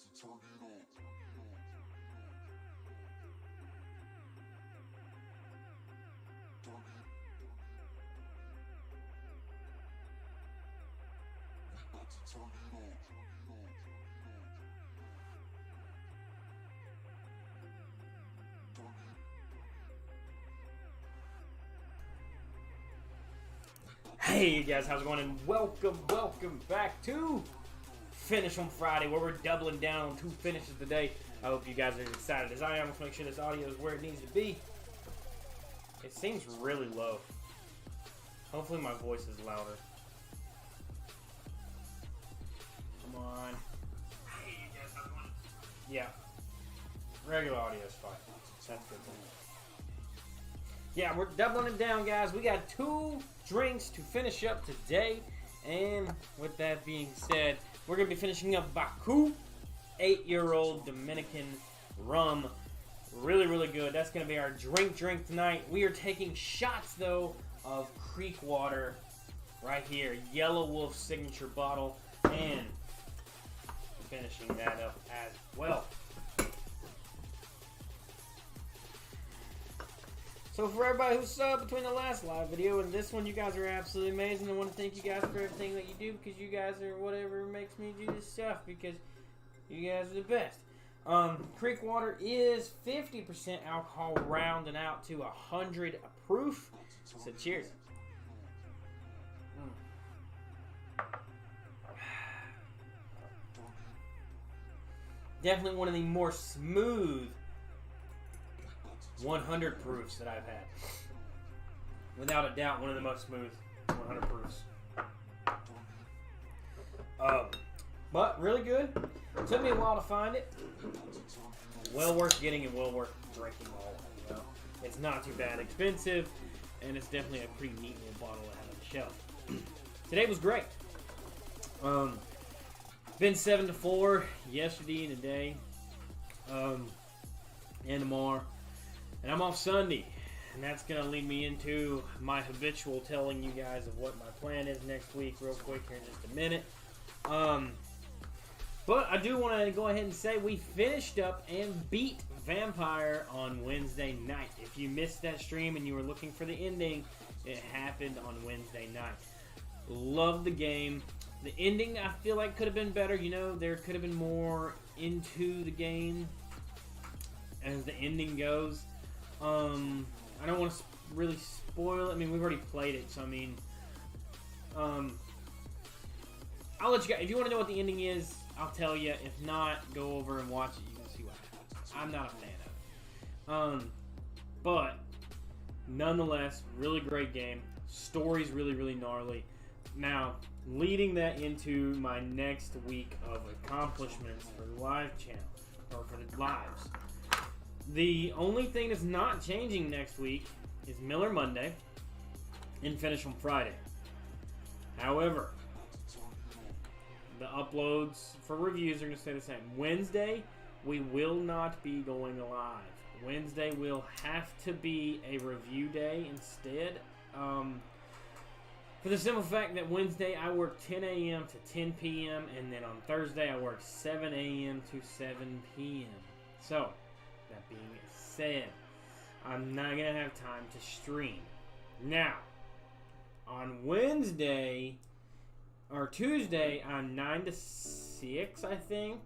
to turn it on. Turn it. We about to turn it on. Turn it. Hey you guys, how's it going? And welcome back to Finish on Friday, where we're doubling down on 2 finishes today. I hope you guys are as excited as I am. Let's make sure this audio is where it needs to be. It seems really low. Hopefully my voice is louder. Come on. Hey you guys, how's it going? Yeah. Regular audio is fine. That's good. Yeah, we're doubling it down, guys. We got 2 drinks to finish up today. And with that being said, we're going to be finishing up Baku, 8-year-old Dominican rum. Really good. That's going to be our drink tonight. We are taking shots, though, of creek water right here. Yellow Wolf signature bottle. And finishing that up as well. So for everybody who subbed between the last live video and this one, you guys are absolutely amazing. I want to thank you guys for everything that you do, because you guys are whatever makes me do this stuff, because you guys are the best. Creek water is 50% alcohol, rounding out to 100 proof. So cheers. Definitely one of the more smooth 100 proofs that I've had. Without a doubt, one of the most smooth 100 proofs. But really good. Took me a while to find it. Well worth getting and well worth drinking all of it. Well, it's not too bad expensive, and it's definitely a pretty neat little bottle to have on the shelf. Today was great. Been 7-4 yesterday and today, and tomorrow. And I'm off Sunday, and that's going to lead me into my habitual telling you guys of what my plan is next week real quick here in just a minute. But I do want to go ahead and say we finished up and beat Vampire on Wednesday night. If you missed that stream and you were looking for the ending, it happened on Wednesday night. Loved the game. The ending, I feel like, could have been better. You know, there could have been more into the game as the ending goes. I don't want to really spoil it. I mean, we've already played it, so I mean, I'll let you guys. If you want to know what the ending is, I'll tell you. If not, go over and watch it. You can see what happens. I'm not a fan of it. But nonetheless, really great game. Story's really gnarly. Now, leading that into my next week of accomplishments for the live channel, or for the lives. The only thing that's not changing next week is Miller Monday and Finish on Friday. However, the uploads for reviews are going to stay the same. Wednesday, we will not be going live. Wednesday will have to be a review day instead. For the simple fact that Wednesday I work 10 a.m. to 10 p.m. and then on Thursday I work 7 a.m. to 7 p.m. So, that being said, I'm not going to have time to stream. Now, on Wednesday, or Tuesday, on 9 to 6, I think,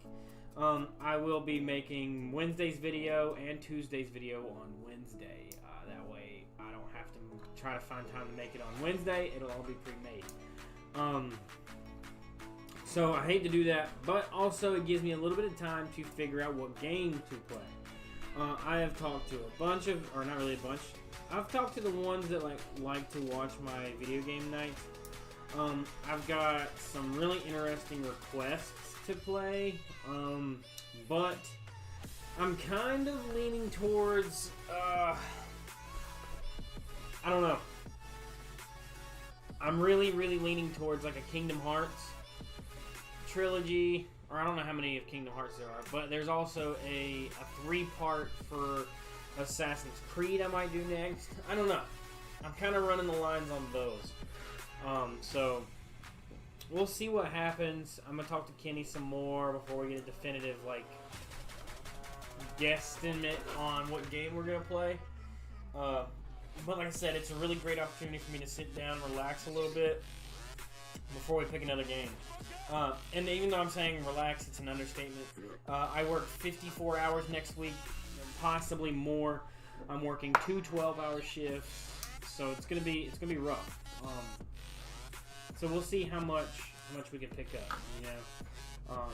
I will be making Wednesday's video and Tuesday's video on Wednesday. That way, I don't have to try to find time to make it on Wednesday. It'll all be pre-made. So, I hate to do that, but also it gives me a little bit of time to figure out what game to play. I have talked to a bunch of, or not really a bunch, I've talked to the ones that like to watch my video game nights. I've got some really interesting requests to play, but I'm kind of leaning towards, I don't know. I'm really leaning towards like a Kingdom Hearts trilogy. Or I don't know how many of Kingdom Hearts there are, but there's also a 3-part for Assassin's Creed I might do next. I don't know. I'm kind of running the lines on those. So we'll see what happens. I'm gonna talk to Kenny some more before we get a definitive guesstimate on what game we're gonna play. But like I said, it's a really great opportunity for me to sit down, relax a little bit before we pick another game. And even though I'm saying relax, it's an understatement. I work 54 hours next week, possibly more. I'm working 2 12-hour shifts, so it's gonna be rough. So we'll see how much we can pick up. You know,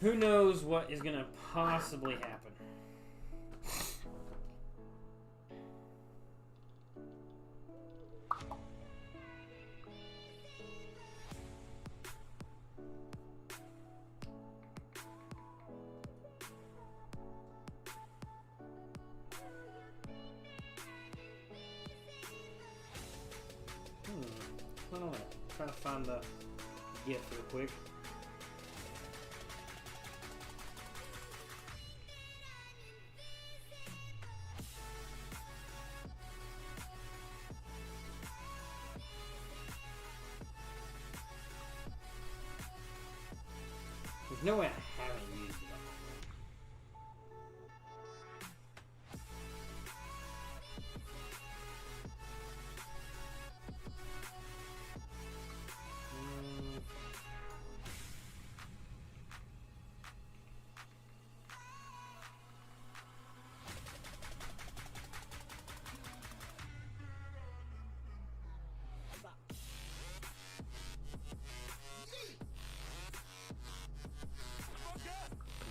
who knows what is gonna possibly happen. I don't know. Trying to find the gift real quick. There's no way I haven't used it.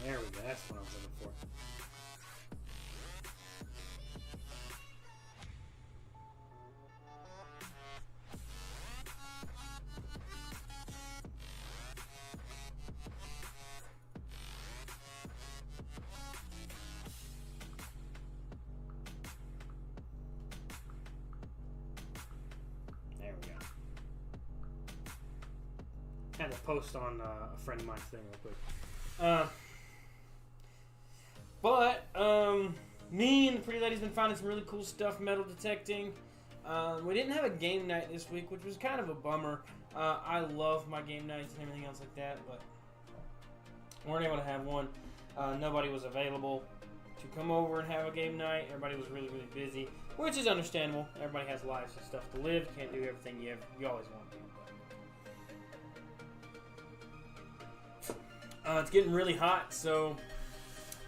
There we go. That's what I was looking for. There we go. Had to post on a friend of mine's thing real quick. But, me and the Pretty Lady's been finding some really cool stuff metal detecting. We didn't have a game night this week, which was kind of a bummer. I love my game nights and everything else like that, but weren't able to have one. Nobody was available to come over and have a game night. Everybody was really, really busy, which is understandable. Everybody has lives and stuff to live. Can't do everything you always want to. It's getting really hot, so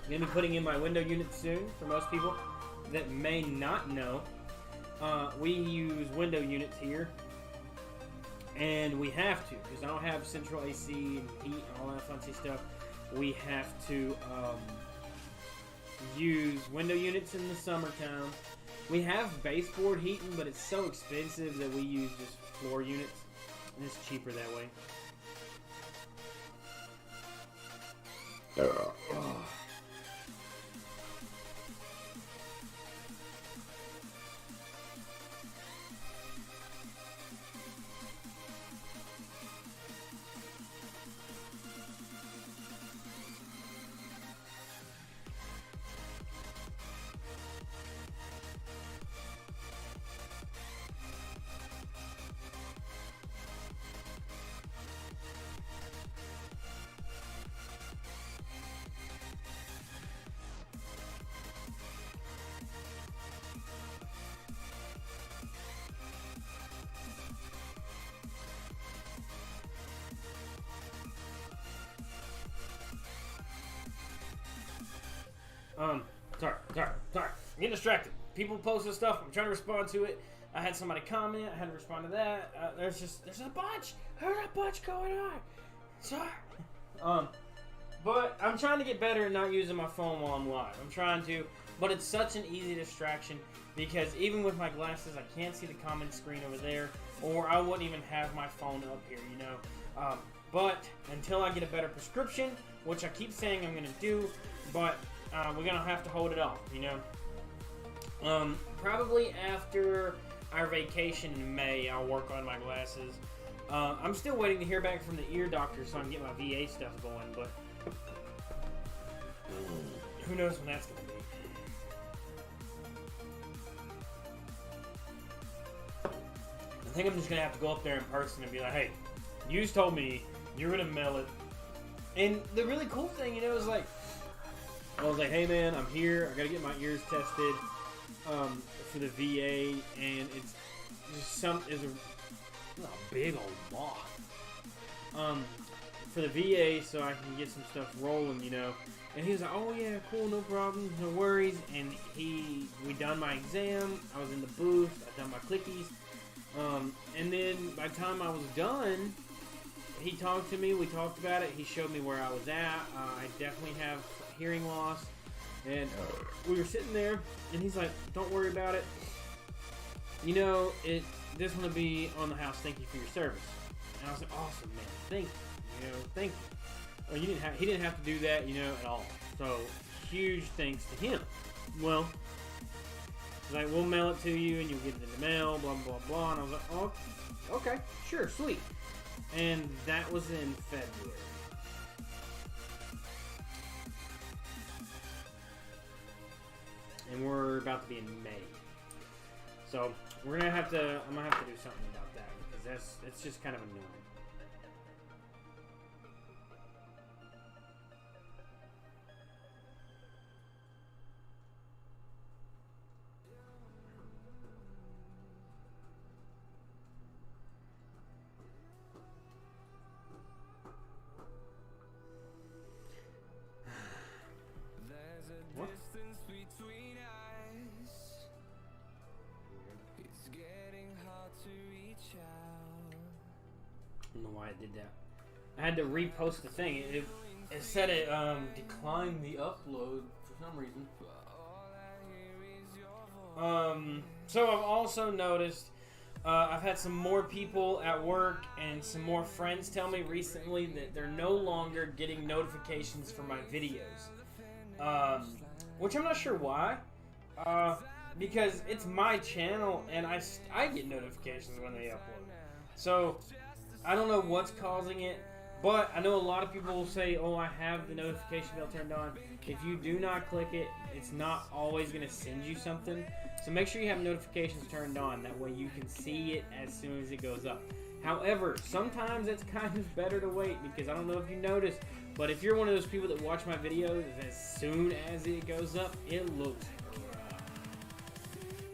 I'm going to be putting in my window unit soon. For most people that may not know, we use window units here, and we have to, because I don't have central AC and heat and all that fancy stuff. We have to use window units in the summertime. We have baseboard heating, but it's so expensive that we use just floor units, and it's cheaper that way. Sorry. I'm getting distracted. People posting stuff. I'm trying to respond to it. I had somebody comment. I had to respond to that. There's a bunch. There's a bunch going on. Sorry. But I'm trying to get better at not using my phone while I'm live. I'm trying to, but it's such an easy distraction because even with my glasses, I can't see the comment screen over there, or I wouldn't even have my phone up here, you know. But until I get a better prescription, which I keep saying I'm going to do, but we're going to have to hold it off, you know. Probably after our vacation in May, I'll work on my glasses. I'm still waiting to hear back from the ear doctor so I can get my VA stuff going, but who knows when that's going to be. I think I'm just going to have to go up there in person and be like, hey, You just told me you're gonna mail it. And the really cool thing, you know, is like, I was like, hey man, I'm here. I gotta get my ears tested for the VA, and it's just a big old moth. For the VA, so I can get some stuff rolling, you know. And he was like, oh yeah, cool, no problem, no worries. And we done my exam. I was in the booth. I done my clickies. And then by the time I was done, he talked to me. We talked about it. He showed me where I was at. I definitely have hearing loss. And we were sitting there, and he's like, don't worry about it. You know, this one will be on the house. Thank you for your service. And I was like, awesome, man. Thank you. You know, thank you. Well, he didn't have to do that, you know, at all. So, huge thanks to him. Well, he's like, we'll mail it to you, and you'll get it in the mail, blah, blah, blah. And I was like, oh, okay, sure, sweet. And that was in February. And we're about to be in May. So, I'm gonna have to do something about that, because it's just kind of annoying. What? I don't know why it did that. I had to repost the thing. It said it declined the upload for some reason. So I've also noticed I've had some more people at work and some more friends tell me recently that they're no longer getting notifications for my videos. Which I'm not sure why. Because it's my channel and I get notifications when they upload. So I don't know what's causing it, but I know a lot of people will say, oh, I have the notification bell turned on. If you do not click it, it's not always going to send you something. So make sure you have notifications turned on. That way you can see it as soon as it goes up. However, sometimes it's kind of better to wait, because I don't know if you noticed, but if you're one of those people that watch my videos, as soon as it goes up, it looks rough.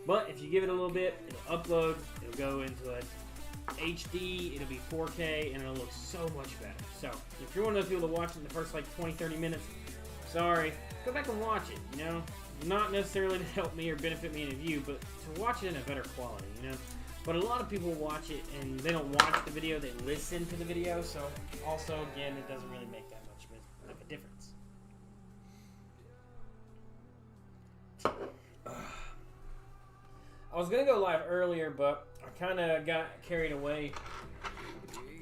But if you give it a little bit, it'll upload, it'll go into a HD, it'll be 4K, and it'll look so much better. So, if you're one of those people that watch it in the first like 20-30 minutes, sorry, go back and watch it, you know? Not necessarily to help me or benefit me and you, but to watch it in a better quality, you know? But a lot of people watch it and they don't watch the video, they listen to the video, so also, again, it doesn't really make that much of a difference. I was going to go live earlier, but I kind of got carried away.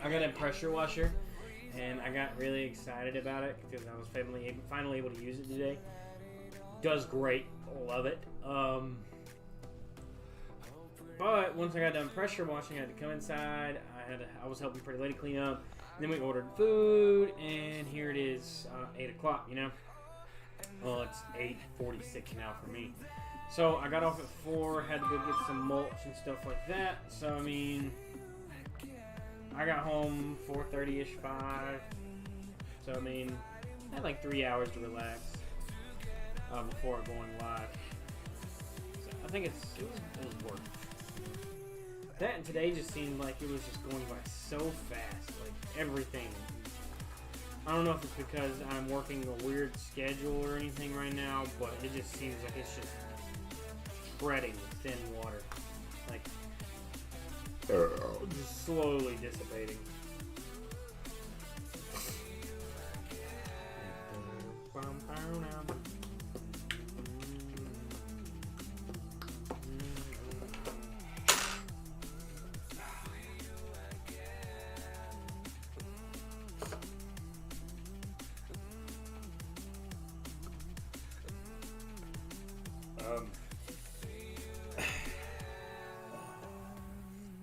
I got a pressure washer, and I got really excited about it because I was finally able to use it today. Does great. Love it. But once I got done pressure washing, I had to come inside. I was helping Pretty Lady clean up. And then we ordered food, and here it is, 8 o'clock, you know? Well, it's 8:46 now for me. So I got off at 4, had to go get some mulch and stuff like that. So, I mean, I got home 4:30-ish, 5. So, I mean, I had like 3 hours to relax before going live. So I think it was worth it. That and today just seemed like it was just going by so fast. Like, everything. I don't know if it's because I'm working a weird schedule or anything right now, but it just seems like it's just treading thin water. Like, just slowly dissipating.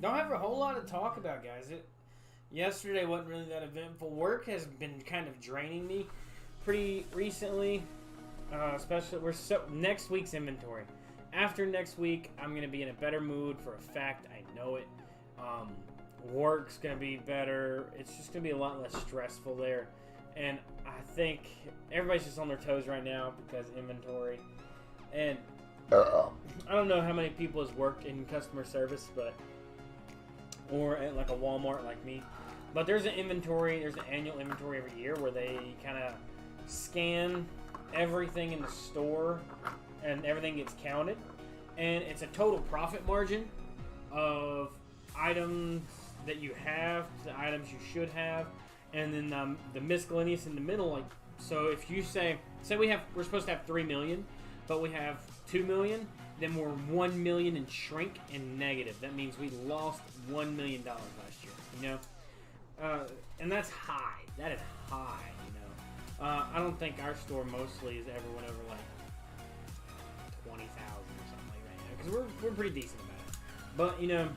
Don't have a whole lot to talk about, guys. Yesterday wasn't really that eventful. Work has been kind of draining me pretty recently, especially next week's inventory. After next week, I'm going to be in a better mood for a fact. I know it. Work's gonna be better. It's just gonna be a lot less stressful there. And I think everybody's just on their toes right now because inventory. And I don't know how many people has worked in customer service, or at like a Walmart like me. But there's an annual inventory every year where they kind of scan everything in the store and everything gets counted. And it's a total profit margin of items that you have, the items you should have, and then the miscellaneous in the middle. Like, so if you say we're supposed to have 3 million, but we have 2 million, then we're 1 million in shrink and negative. That means we lost $1 million last year. You know, and that's high. That is high. You know, I don't think our store mostly has ever went over like 20,000 or something like that. Because we're pretty decent about it. But you know,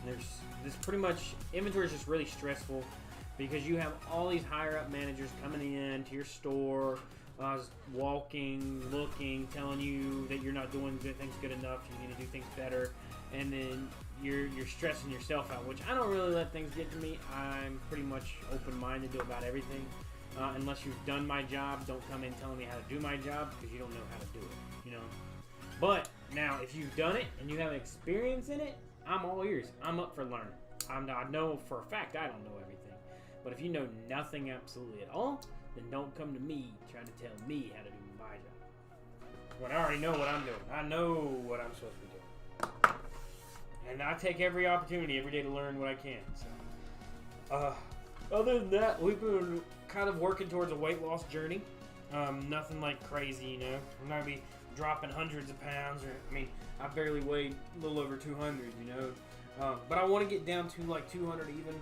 there's pretty much inventory is just really stressful because you have all these higher up managers coming in to your store. Walking, looking, telling you that you're not doing things good enough, you need to do things better, and then you're stressing yourself out, which I don't really let things get to me. I'm pretty much open-minded to about everything. Unless you've done my job, don't come in telling me how to do my job because you don't know how to do it, you know. But now, if you've done it and you have experience in it, I'm all ears. I'm up for learning. I know for a fact I don't know everything. But if you know nothing absolutely at all, then don't come to me trying to tell me how to do my job. When I already know what I'm doing. I know what I'm supposed to be doing. And I take every opportunity every day to learn what I can. So, other than that, we've been kind of working towards a weight loss journey. Nothing like crazy, you know. I'm not going to be dropping hundreds of pounds. I barely weigh a little over 200, you know. But I want to get down to like 200 even.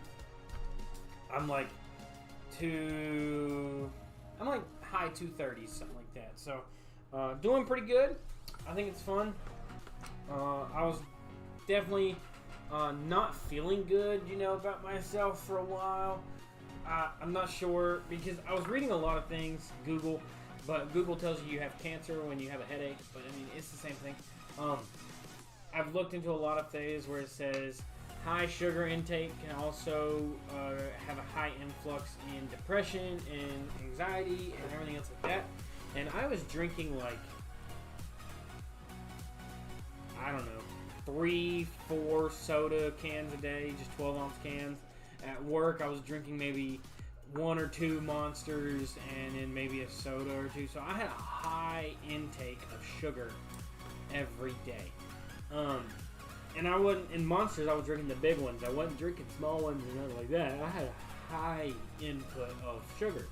I'm like high 230s, something like that. So, doing pretty good. I think it's fun. I was definitely not feeling good, you know, about myself for a while. I'm not sure because I was reading a lot of things, but Google tells you have cancer when you have a headache. But I mean, it's the same thing. I've looked into a lot of things where it says high sugar intake can also have a high influx in depression and anxiety and everything else like that. And I was drinking like, I don't know, 3-4 soda cans a day, just 12-ounce cans. At work, I was drinking maybe 1 or 2 Monsters and then maybe a soda or 2. So I had a high intake of sugar every day. And I wasn't, in Monsters, I was drinking the big ones. I wasn't drinking small ones and nothing like that. I had a high input of sugar.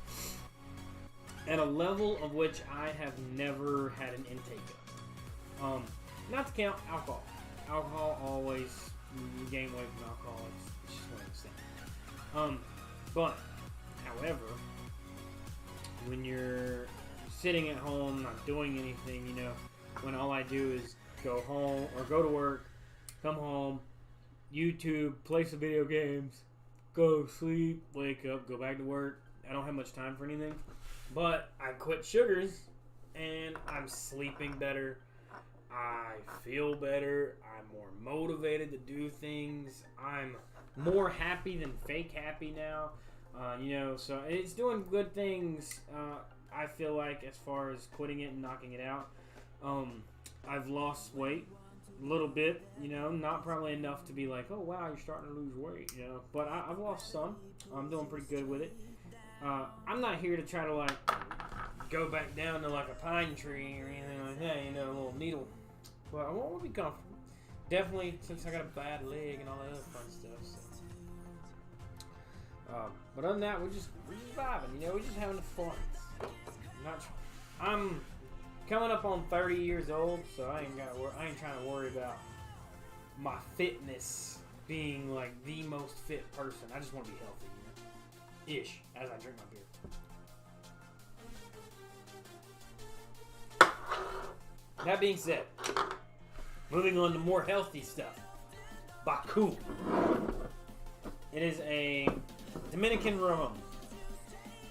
At a level of which I have never had an intake of. Not to count alcohol. Alcohol always, you gain weight from alcohol. It's just one of those things. But, however, when you're sitting at home, not doing anything, you know, when all I do is go home, or go to work, come home, YouTube, play some video games, go sleep, wake up, go back to work. I don't have much time for anything. But I quit sugars, and I'm sleeping better. I feel better. I'm more motivated to do things. I'm more happy than fake happy now. You know, so it's doing good things, I feel like, as far as quitting it and knocking it out. I've lost weight a little bit, you know, not probably enough to be like, oh wow, you're starting to lose weight, you know, but I've lost some. I'm doing pretty good with it. I'm not here to try to like go back down to like a pine tree or anything like that, you know, a little needle, but I want to be comfortable. Definitely, since I got a bad leg and all that other fun stuff. So. But other than that, we're just vibing, you know, we're just having fun. I'm coming up on 30 years old, so I ain't trying to worry about my fitness being like the most fit person. I just want to be healthy, you know? Ish, as I drink my beer. That being said, moving on to more healthy stuff. Baku. It is a Dominican rum.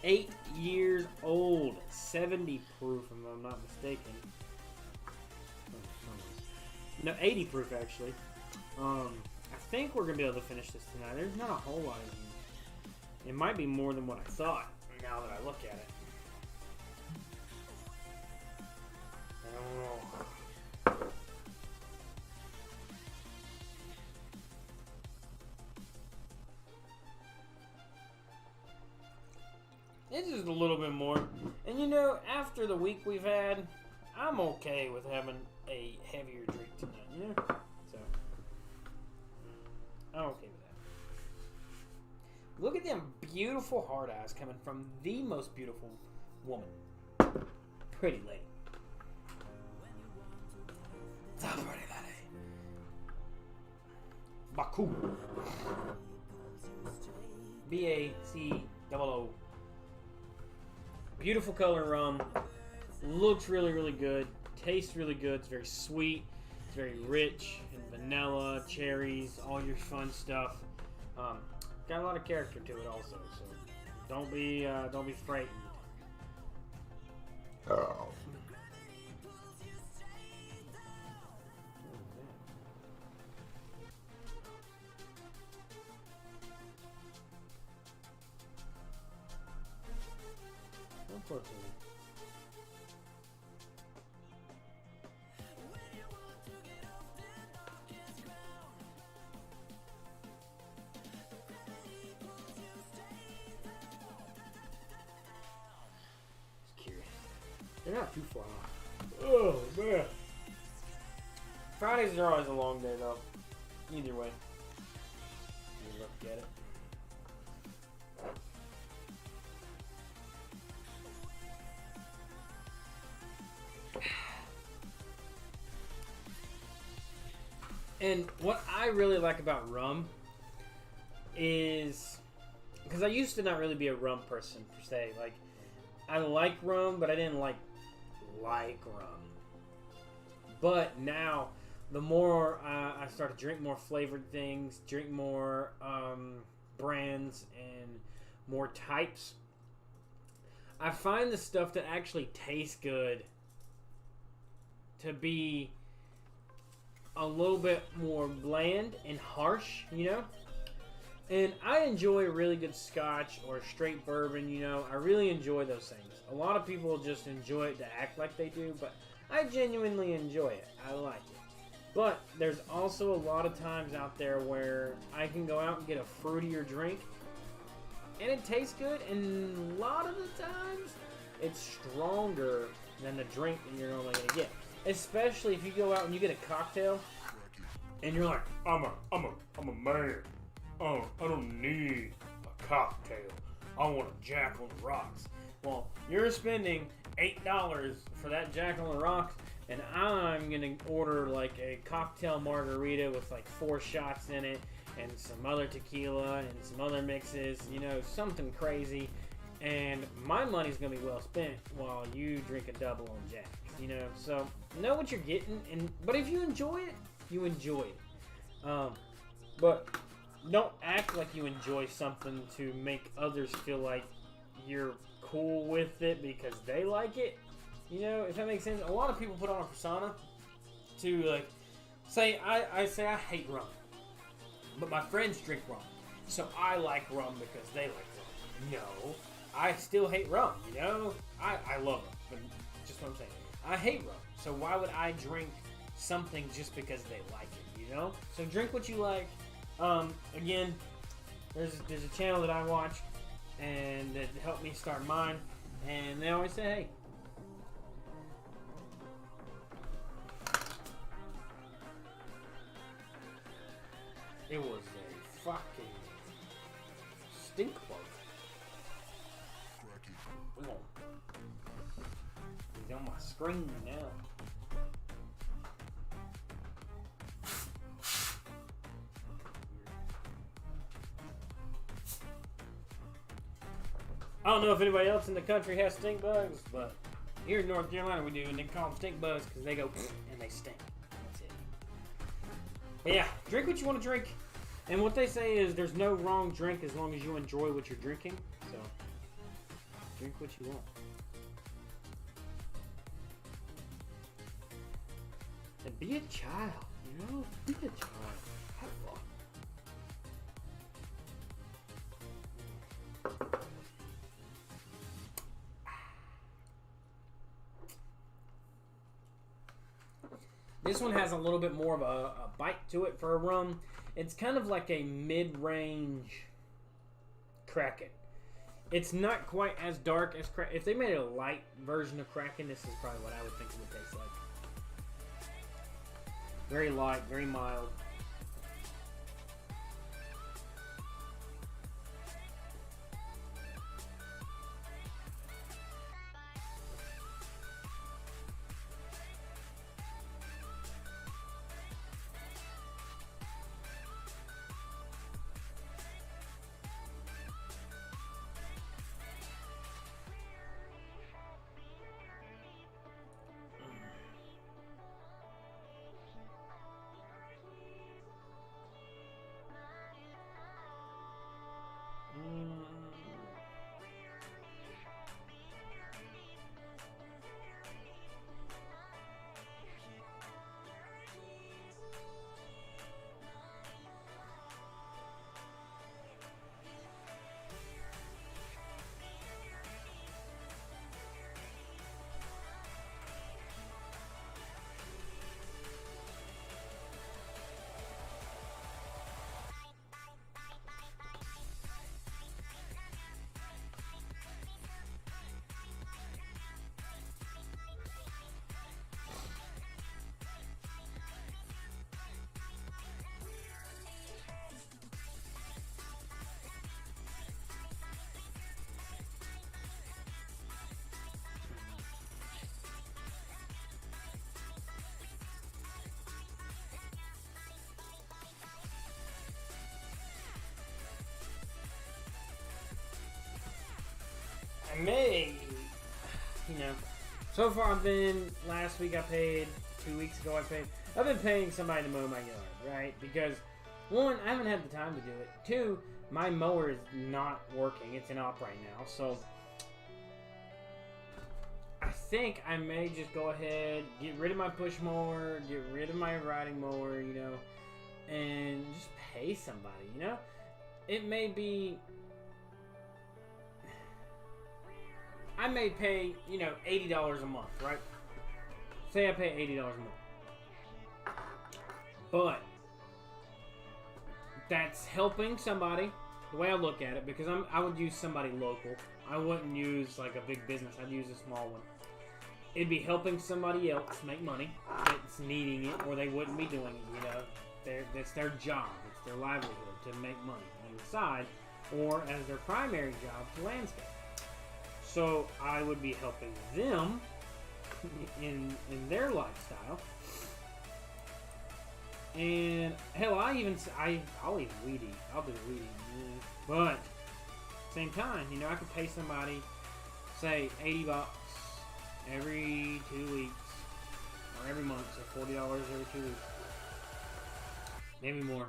8 years old. 70 proof, if I'm not mistaken. No, 80 proof, actually. I think we're going to be able to finish this tonight. There's not a whole lot in here. It might be more than what I thought now that I look at it. I don't know. It's just a little bit more. And you know, after the week we've had, I'm okay with having a heavier drink tonight. Yeah. So, I'm okay with that. Look at them beautiful hard eyes coming from the most beautiful woman. Pretty lady. The pretty lady. Baku. B-A-C-O-O. Beautiful color rum. Looks really, really good. Tastes really good. It's very sweet. It's very rich in vanilla, cherries, all your fun stuff. Got a lot of character to it also, so don't be frightened. Oh. Unfortunately. They're not too far off. Oh, man. Fridays are always a long day, though. Either way. You look at it. And what I really like about rum is... because I used to not really be a rum person, per se. Like, I like rum, but I didn't like rum. But now, the more I start to drink more flavored things, drink more brands and more types, I find the stuff that actually tastes good to be a little bit more bland and harsh, you know? And I enjoy a really good scotch or straight bourbon, you know? I really enjoy those things. A lot of people just enjoy it to act like they do, but I genuinely enjoy it. I like it. But there's also a lot of times out there where I can go out and get a fruitier drink, and it tastes good, and a lot of the times, it's stronger than the drink that you're normally going to get. Especially if you go out and you get a cocktail, and you're like, I'm a man. Oh, I don't need a cocktail. I want a Jack on the Rocks. Well, you're spending $8 for that Jack on the Rocks, and I'm gonna order like a cocktail margarita with like 4 shots in it, and some other tequila, and some other mixes, you know, something crazy. And my money's gonna be well spent while you drink a double on Jack, you know. So know what you're getting, but if you enjoy it, you enjoy it. But don't act like you enjoy something to make others feel like you're cool with it because they like it. You know, if that makes sense. A lot of people put on a persona to like say I say I hate rum, but my friends drink rum, so I like rum because they like rum. No, I still hate rum. You know, I love rum, but just what I'm saying. I hate rum, so why would I drink something just because they like it? You know, so drink what you like. Again, there's a channel that I watch, and that helped me start mine, and they always say, hey, it was a fucking stink bug. He's on my screen now. I don't know if anybody else in the country has stink bugs, but here in North Carolina we do, and they call them stink bugs because they go and they stink. That's it. But yeah, drink what you want to drink. And what they say is there's no wrong drink as long as you enjoy what you're drinking. So, drink what you want. And be a child, you know? Be a child. Have fun. This one has a little bit more of a bite to it for a rum. It's kind of like a mid-range Kraken. It's not quite as dark as Kraken. If they made a light version of Kraken, this is probably what I would think it would taste like. Very light, very mild. I may, so far last week I paid, 2 weeks ago I've been paying somebody to mow my yard, right? Because, one, I haven't had the time to do it. Two, my mower is not working. It's in op right now, so I think I may just go ahead, get rid of my push mower, get rid of my riding mower, and just pay somebody, It may be... I may pay, $80 a month, right? Say I pay $80 a month. But that's helping somebody, the way I look at it, because I would use somebody local. I wouldn't use like a big business. I'd use a small one. It'd be helping somebody else make money that's needing it, or they wouldn't be doing it, That's their job. It's their livelihood to make money on the side, or as their primary job to landscape. So I would be helping them in their lifestyle, and hell, I'll even weed eat. I'll do weed eating, but same time, I could pay somebody, say $80 every 2 weeks or every month, so $40 every 2 weeks, maybe more.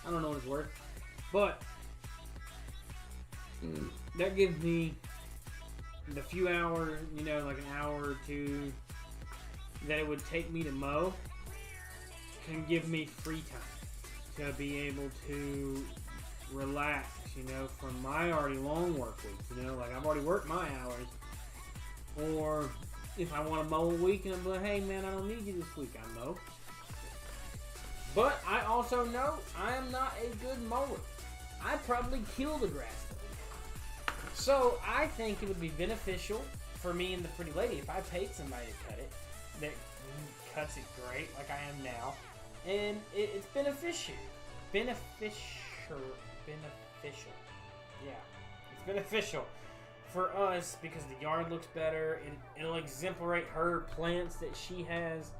I don't know what it's worth, but. That gives me the few hours, like an hour or two that it would take me to mow, can give me free time to be able to relax, from my already long work weeks, like I've already worked my hours. Or if I want to mow a week and I'm like, hey man, I don't need you this week, I mow. But I also know I am not a good mower. I probably kill the grass. So I think it would be beneficial for me and the pretty lady if I paid somebody to cut it that cuts it great like I am now, and it's beneficial. Yeah, it's beneficial for us because the yard looks better. It'll exemplate her plants that she has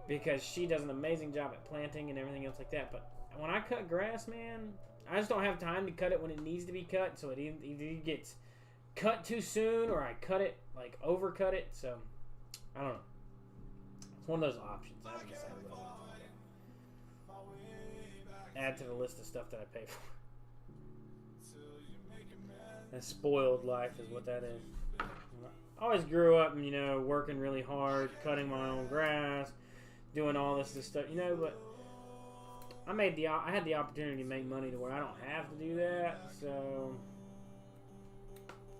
because she does an amazing job at planting and everything else like that. But when I cut grass, man, I just don't have time to cut it when it needs to be cut, so it either gets cut too soon or I cut it, like overcut it, so I don't know. It's one of those options. I haven't decided what I want to do. Add to the list of stuff that I pay for. A spoiled life is what that is. I always grew up, working really hard, cutting my own grass, doing all this stuff, but I had the opportunity to make money to where I don't have to do that, so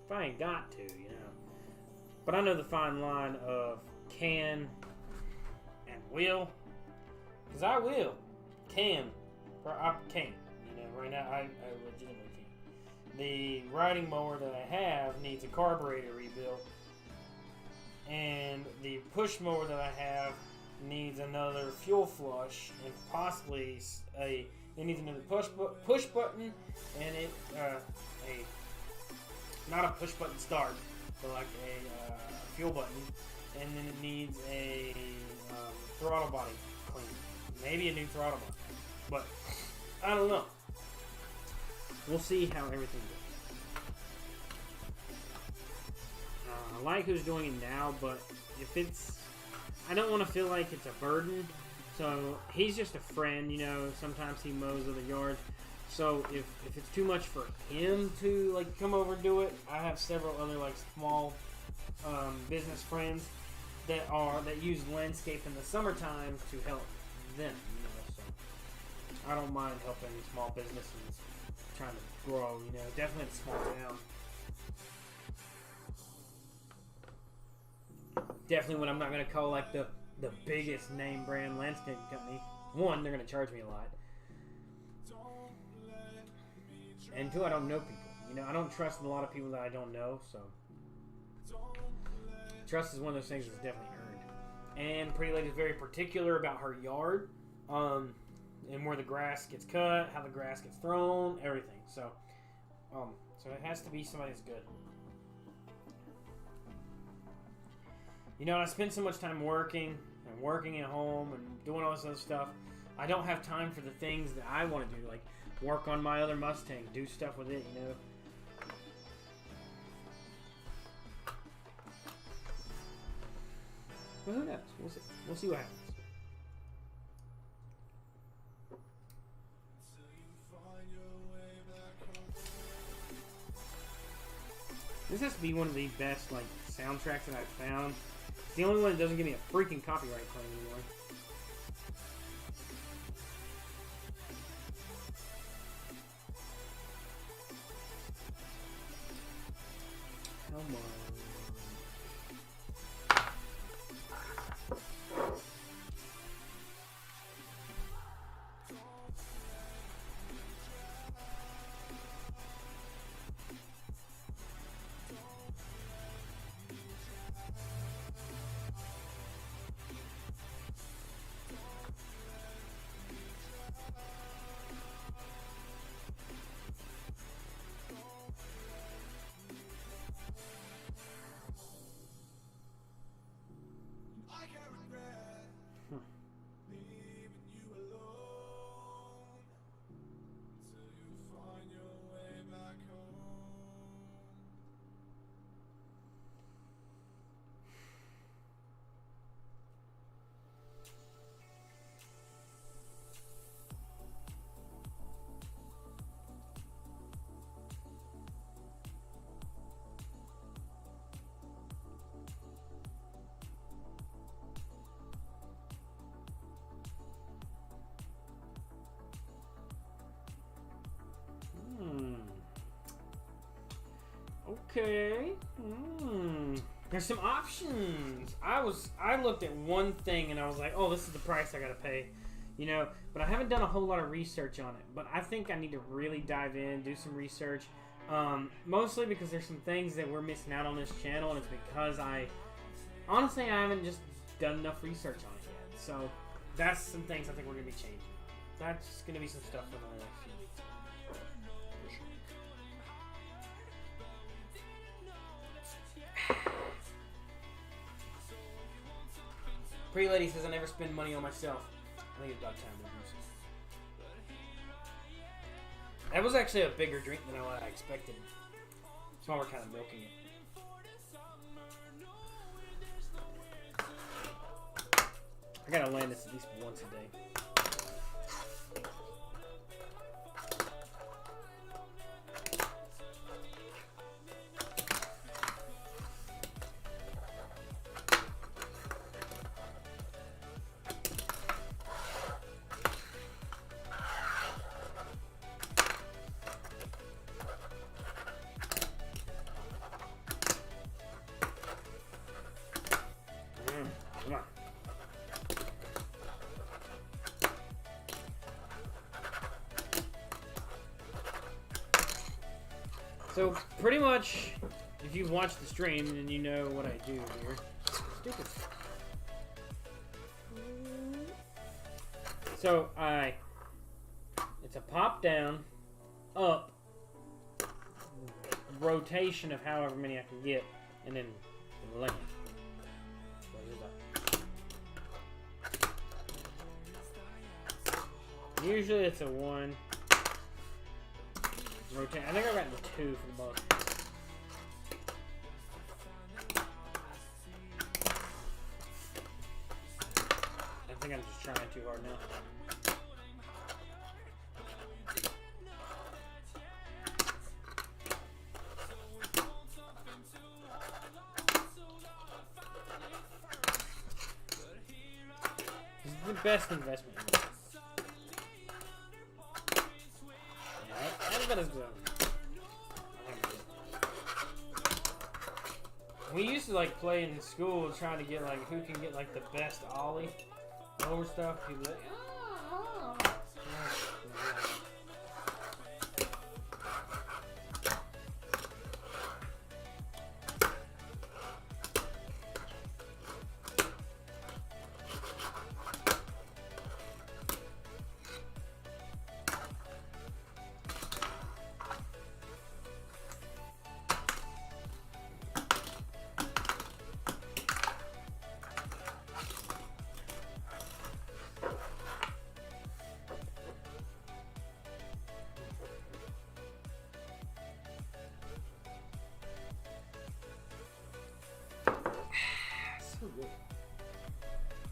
if I ain't got to, But I know the fine line of can will, because I will, can, or I can't. You know, right now I legitimately can't. The riding mower that I have needs a carburetor rebuilt, and the push mower that I have needs another fuel flush, and possibly it needs another push button, and not a push button start, but like a fuel button, and then it needs a throttle body clean, maybe a new throttle body, but I don't know. We'll see how everything goes. I like who's doing it now, but if I don't want to feel like it's a burden. So he's just a friend, you know. Sometimes he mows other yards. So if it's too much for him to like come over and do it, I have several other like small business friends that use landscape in the summertime to help them. You know, so I don't mind helping small businesses trying to grow. You know, definitely in a small town. Definitely when I'm not going to call like the biggest name brand landscape company. One, they're going to charge me a lot. And two, I don't know people. You know, I don't trust a lot of people that I don't know, so trust is one of those things that's definitely earned. And Pretty Lady's very particular about her yard, and where the grass gets cut, how the grass gets thrown, everything. So it has to be somebody that's good. You know, I spend so much time working at home and doing all this other stuff. I don't have time for the things that I want to do, like work on my other Mustang, do stuff with it, you know. But who knows? We'll see. We'll see what happens. This has to be one of the best like soundtracks that I've found. It's the only one that doesn't give me a freaking copyright claim anymore. Come on. Okay. There's some options. I looked at one thing and I was like, oh, this is the price I gotta pay. You know, but I haven't done a whole lot of research on it. But I think I need to really dive in, do some research. Mostly because there's some things that we're missing out on this channel, and it's because I haven't just done enough research on it yet. So that's some things I think we're gonna be changing. That's gonna be some stuff for the next few weeks. Pretty Lady says I never spend money on myself. I think it's about time we do so. That was actually a bigger drink than what I expected. That's why we're kind of milking it. I gotta land this at least once a day. Come on. So pretty much, if you've watched the stream, then you know what I do here. Stupid. So it's a pop down, up, rotation of however many I can get, and then land. Usually it's a 1. Rotate. I think I got the 2 for the most. I think I'm just trying too hard now. This is the best investment. That's about as good. We used to like play in school trying to get like who can get like the best ollie lower stuff. People like,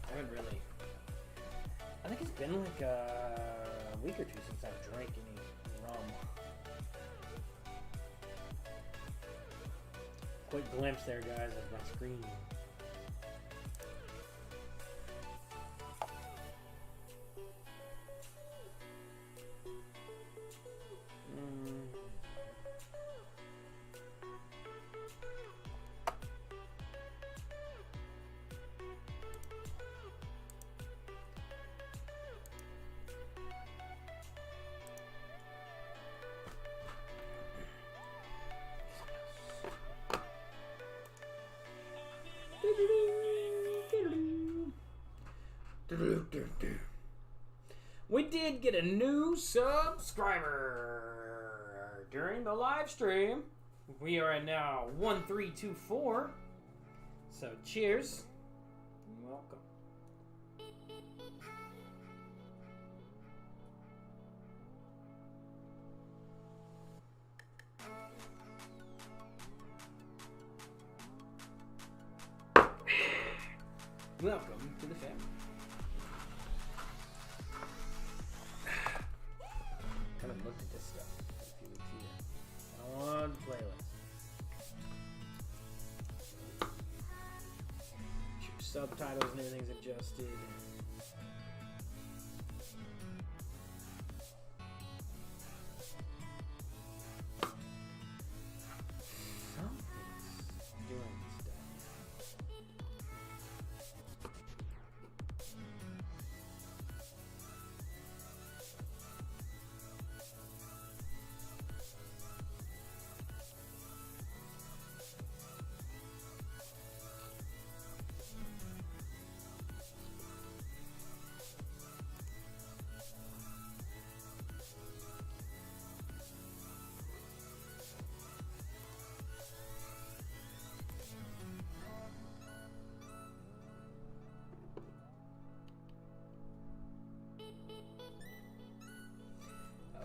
I haven't really. I think it's been like a week or two since I've drank any rum. Quick glimpse there, guys, of my screen. We did get a new subscriber during the live stream. We are at now 1324. So cheers. You're welcome. Welcome to the family. Come and look at this stuff. A few weeks here. On playlist. Subtitles and everything's adjusted. Something's doing stuff.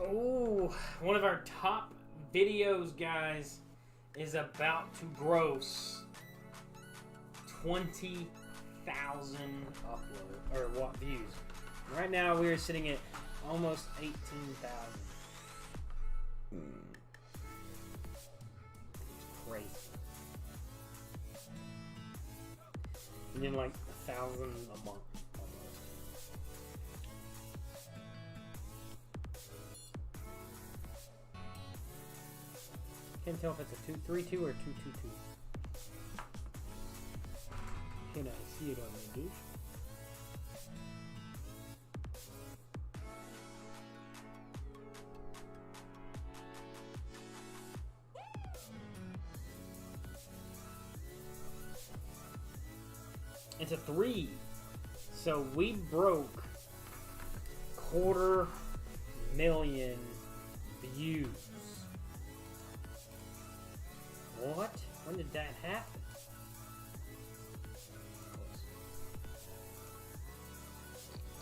Oh, one of our top videos, guys, is about to gross 20,000 upload or what views. Right now, we are sitting at almost 18,000. It's crazy. And then like 1,000 a month. Can't tell if it's a 232 or 222. Can I see it on the dish? It's a 3. So we broke 250,000 views. What? When did that happen?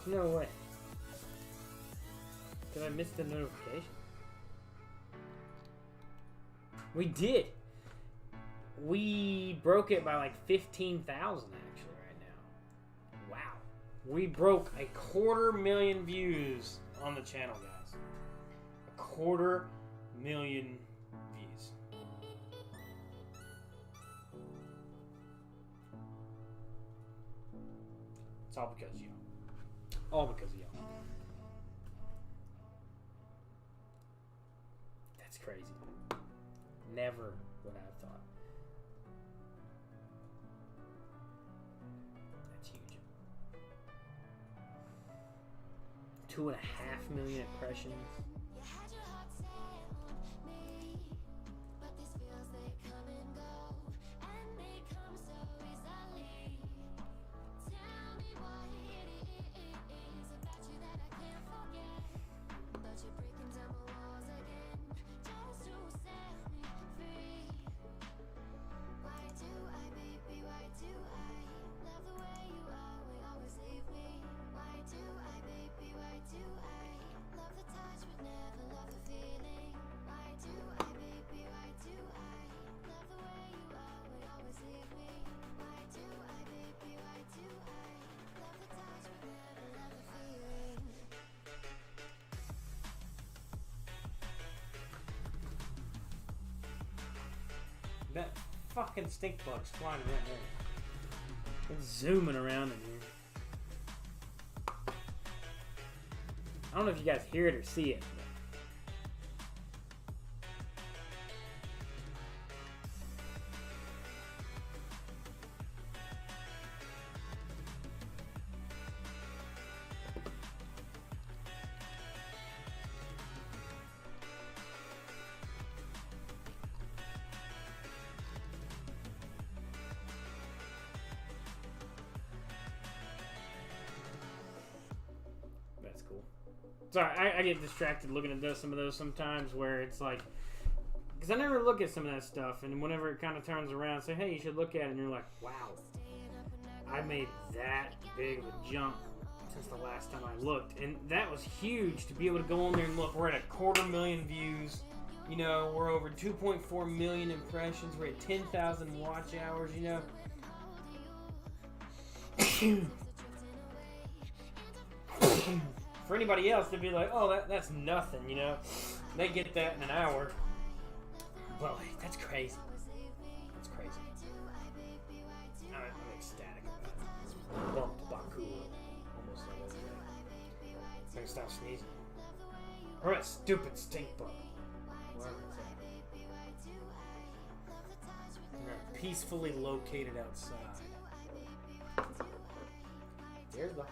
No way. Did I miss the notification? We did. We broke it by like 15,000 actually right now. Wow. We broke 250,000 views on the channel, guys. 250,000 views. It's all because of y'all. All because of y'all. That's crazy. Never would I have thought. That's huge. 2.5 million impressions. That fucking stink bug's flying right there. It's zooming around in here. I don't know if you guys hear it or see it. That's cool. Sorry, I get distracted looking at some of those sometimes where it's like, because I never look at some of that stuff, and whenever it kind of turns around and say, hey, you should look at it, and you're like, wow, I made that big of a jump since the last time I looked, and that was huge to be able to go on there and look. We're at 250,000 views, you know, we're over 2.4 million impressions, we're at 10,000 watch hours, you know. For anybody else, they'd be like, oh, that's nothing, you know. They get that in an hour. But like, that's crazy. That's crazy. I'm ecstatic about it. Bumped Baku almost like that. I can stop sneezing. Or that stupid stink bug. Whatever it's at. We're peacefully located outside. There's the...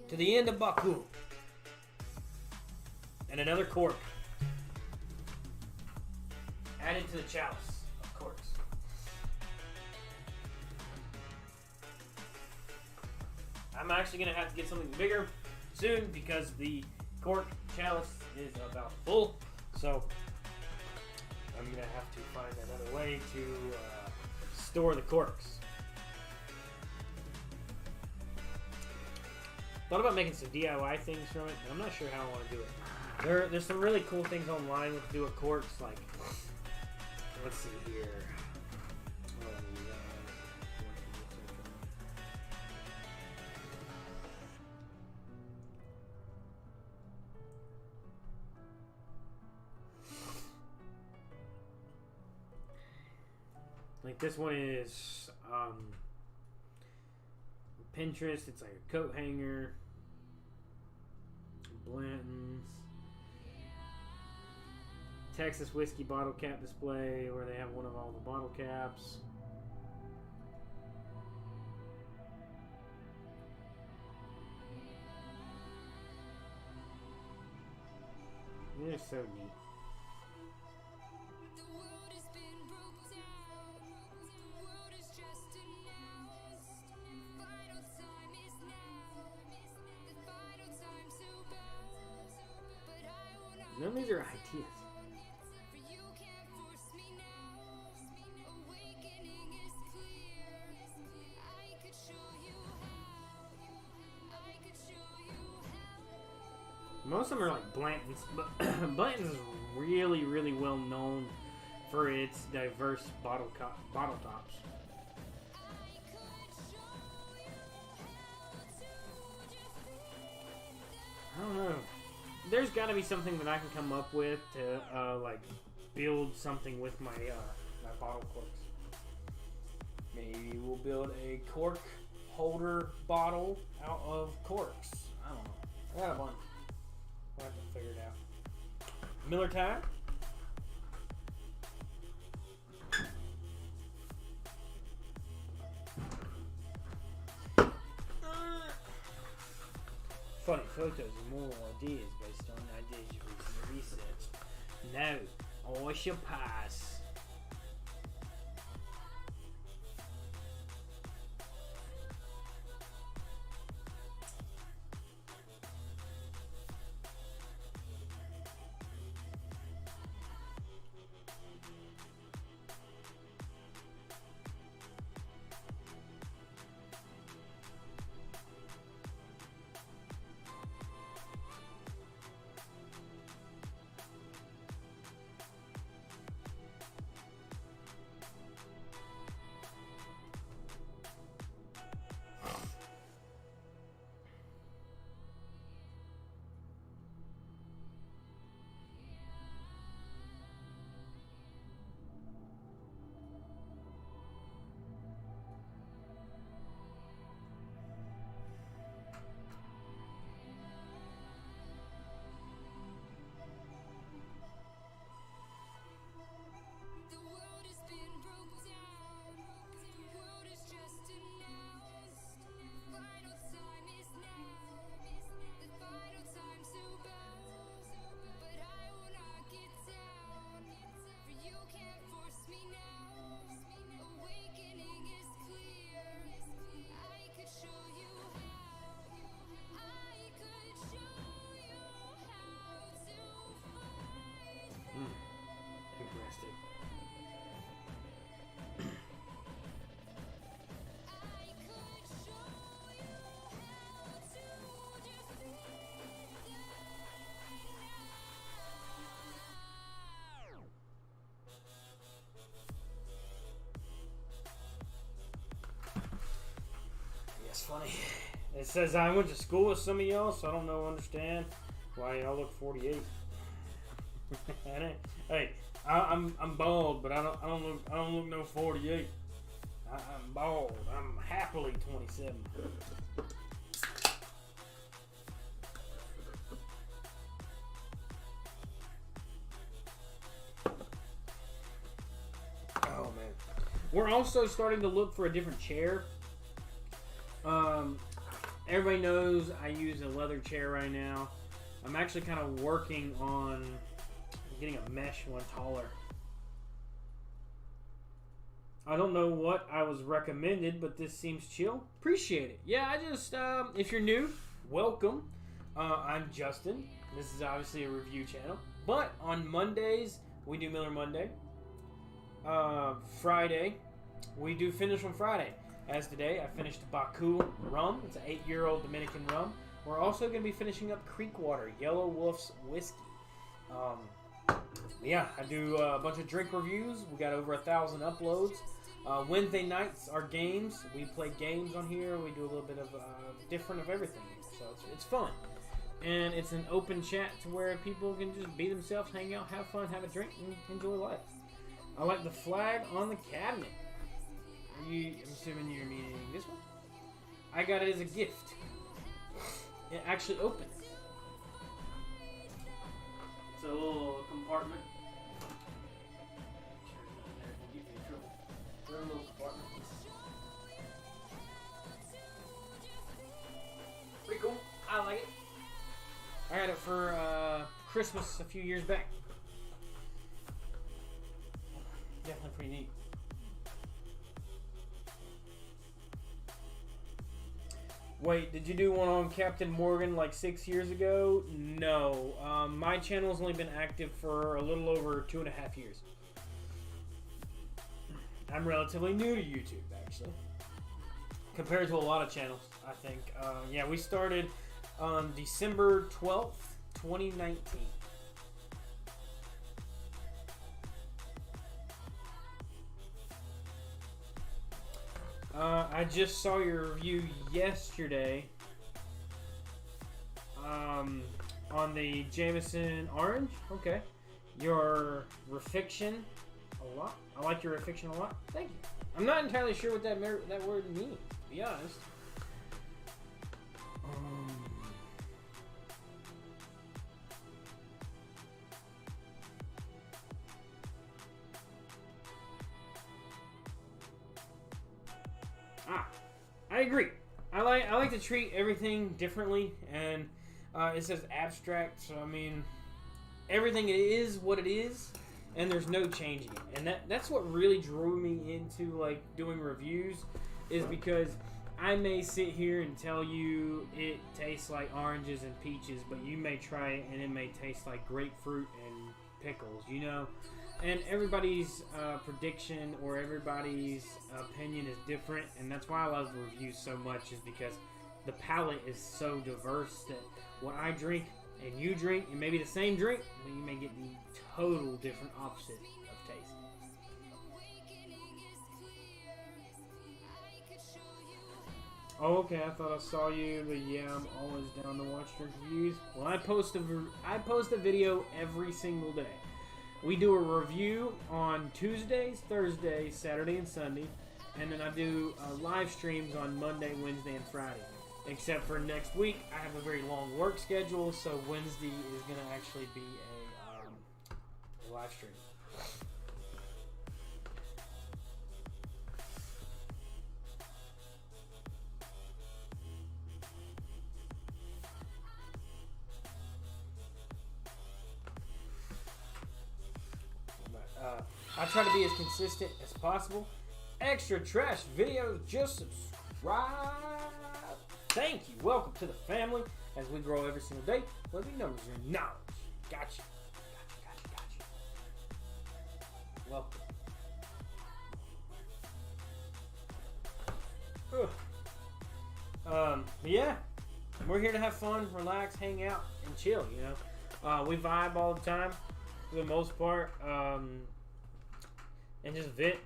to the end of Baku. And another cork. Added to the chalice of corks. I'm actually going to have to get something bigger soon because the cork chalice is about full. So I'm going to have to find another way to store the corks. Thought about making some DIY things from it, but I'm not sure how I want to do it. There's some really cool things online with do with corks, like, let's see here. Like this one is Pinterest. It's like a coat hanger. Blanton's. Texas whiskey bottle cap display where they have one of all the bottle caps. They're so neat. None of these are ideas. Most of them are like Blanton's, but Blanton's is really, really well known for its diverse bottle tops. I don't know. There's got to be something that I can come up with to like build something with my my bottle corks. Maybe we'll build a cork holder bottle out of corks. I don't know. I got a bunch. We'll have to figure it out. Miller Tide. Funny photos and more ideas based on ideas you recently researched. No, I shall pass. Interesting. Yes, funny. It says I went to school with some of y'all, so I don't understand why y'all look 48. Hey, I'm bald, but I don't look no 48. I'm bald. I'm happily 27. Oh man, we're also starting to look for a different chair. Everybody knows I use a leather chair right now. I'm actually kind of working on getting a mesh one taller. I don't know what I was recommended, but this seems chill. Appreciate it. Yeah, I just, if you're new, welcome. I'm Justin. This is obviously a review channel. But on Mondays, we do Miller Monday. Friday, we do Finish on Friday. As today, I finished Baku rum. It's an 8-year-old Dominican rum. We're also going to be finishing up Creekwater, Yellow Wolf's whiskey. Yeah, I do a bunch of drink reviews. We got over 1,000 uploads. Wednesday nights are games. We play games on here. We do a little bit of different of everything. So it's fun. And it's an open chat to where people can just be themselves, hang out, have fun, have a drink, and enjoy life. I like the flag on the cabinet. I'm assuming you're meaning this one? I got it as a gift. It actually opens. It's a little compartment. Little compartment. Pretty cool. I like it. I got it for Christmas a few years back. Definitely pretty neat. Wait, did you do one on Captain Morgan like 6 years ago? No. My channel's only been active for a little over 2.5 years. I'm relatively new to YouTube, actually, compared to a lot of channels, I think. Yeah, we started on December 12th, 2019. I just saw your review yesterday on the Jameson Orange. Okay. Your refiction a lot. I like your refiction a lot. Thank you. I'm not entirely sure what that word means, to be honest. I agree. I like to treat everything differently, and it says abstract, so I mean, everything is what it is, and there's no changing it. And that's what really drew me into like doing reviews, is because I may sit here and tell you it tastes like oranges and peaches, but you may try it and it may taste like grapefruit and pickles, you know? And everybody's prediction or everybody's opinion is different, and that's why I love reviews so much, is because the palate is so diverse that what I drink and you drink, it may be the same drink, but you may get the total different opposite of taste. Oh, okay, I thought I saw you, but yeah, I'm always down to watch drink reviews. Well, I post a video every single day. We do a review on Tuesdays, Thursdays, Saturday, and Sunday. And then I do live streams on Monday, Wednesday, and Friday. Except for next week, I have a very long work schedule, so Wednesday is going to actually be a live stream. I try to be as consistent as possible. Extra trash videos, just subscribe. Thank you. Welcome to the family as we grow every single day. Let me know your knowledge. Gotcha. Welcome. Yeah, we're here to have fun, relax, hang out, and chill, you know. We vibe all the time for the most part. And just vent.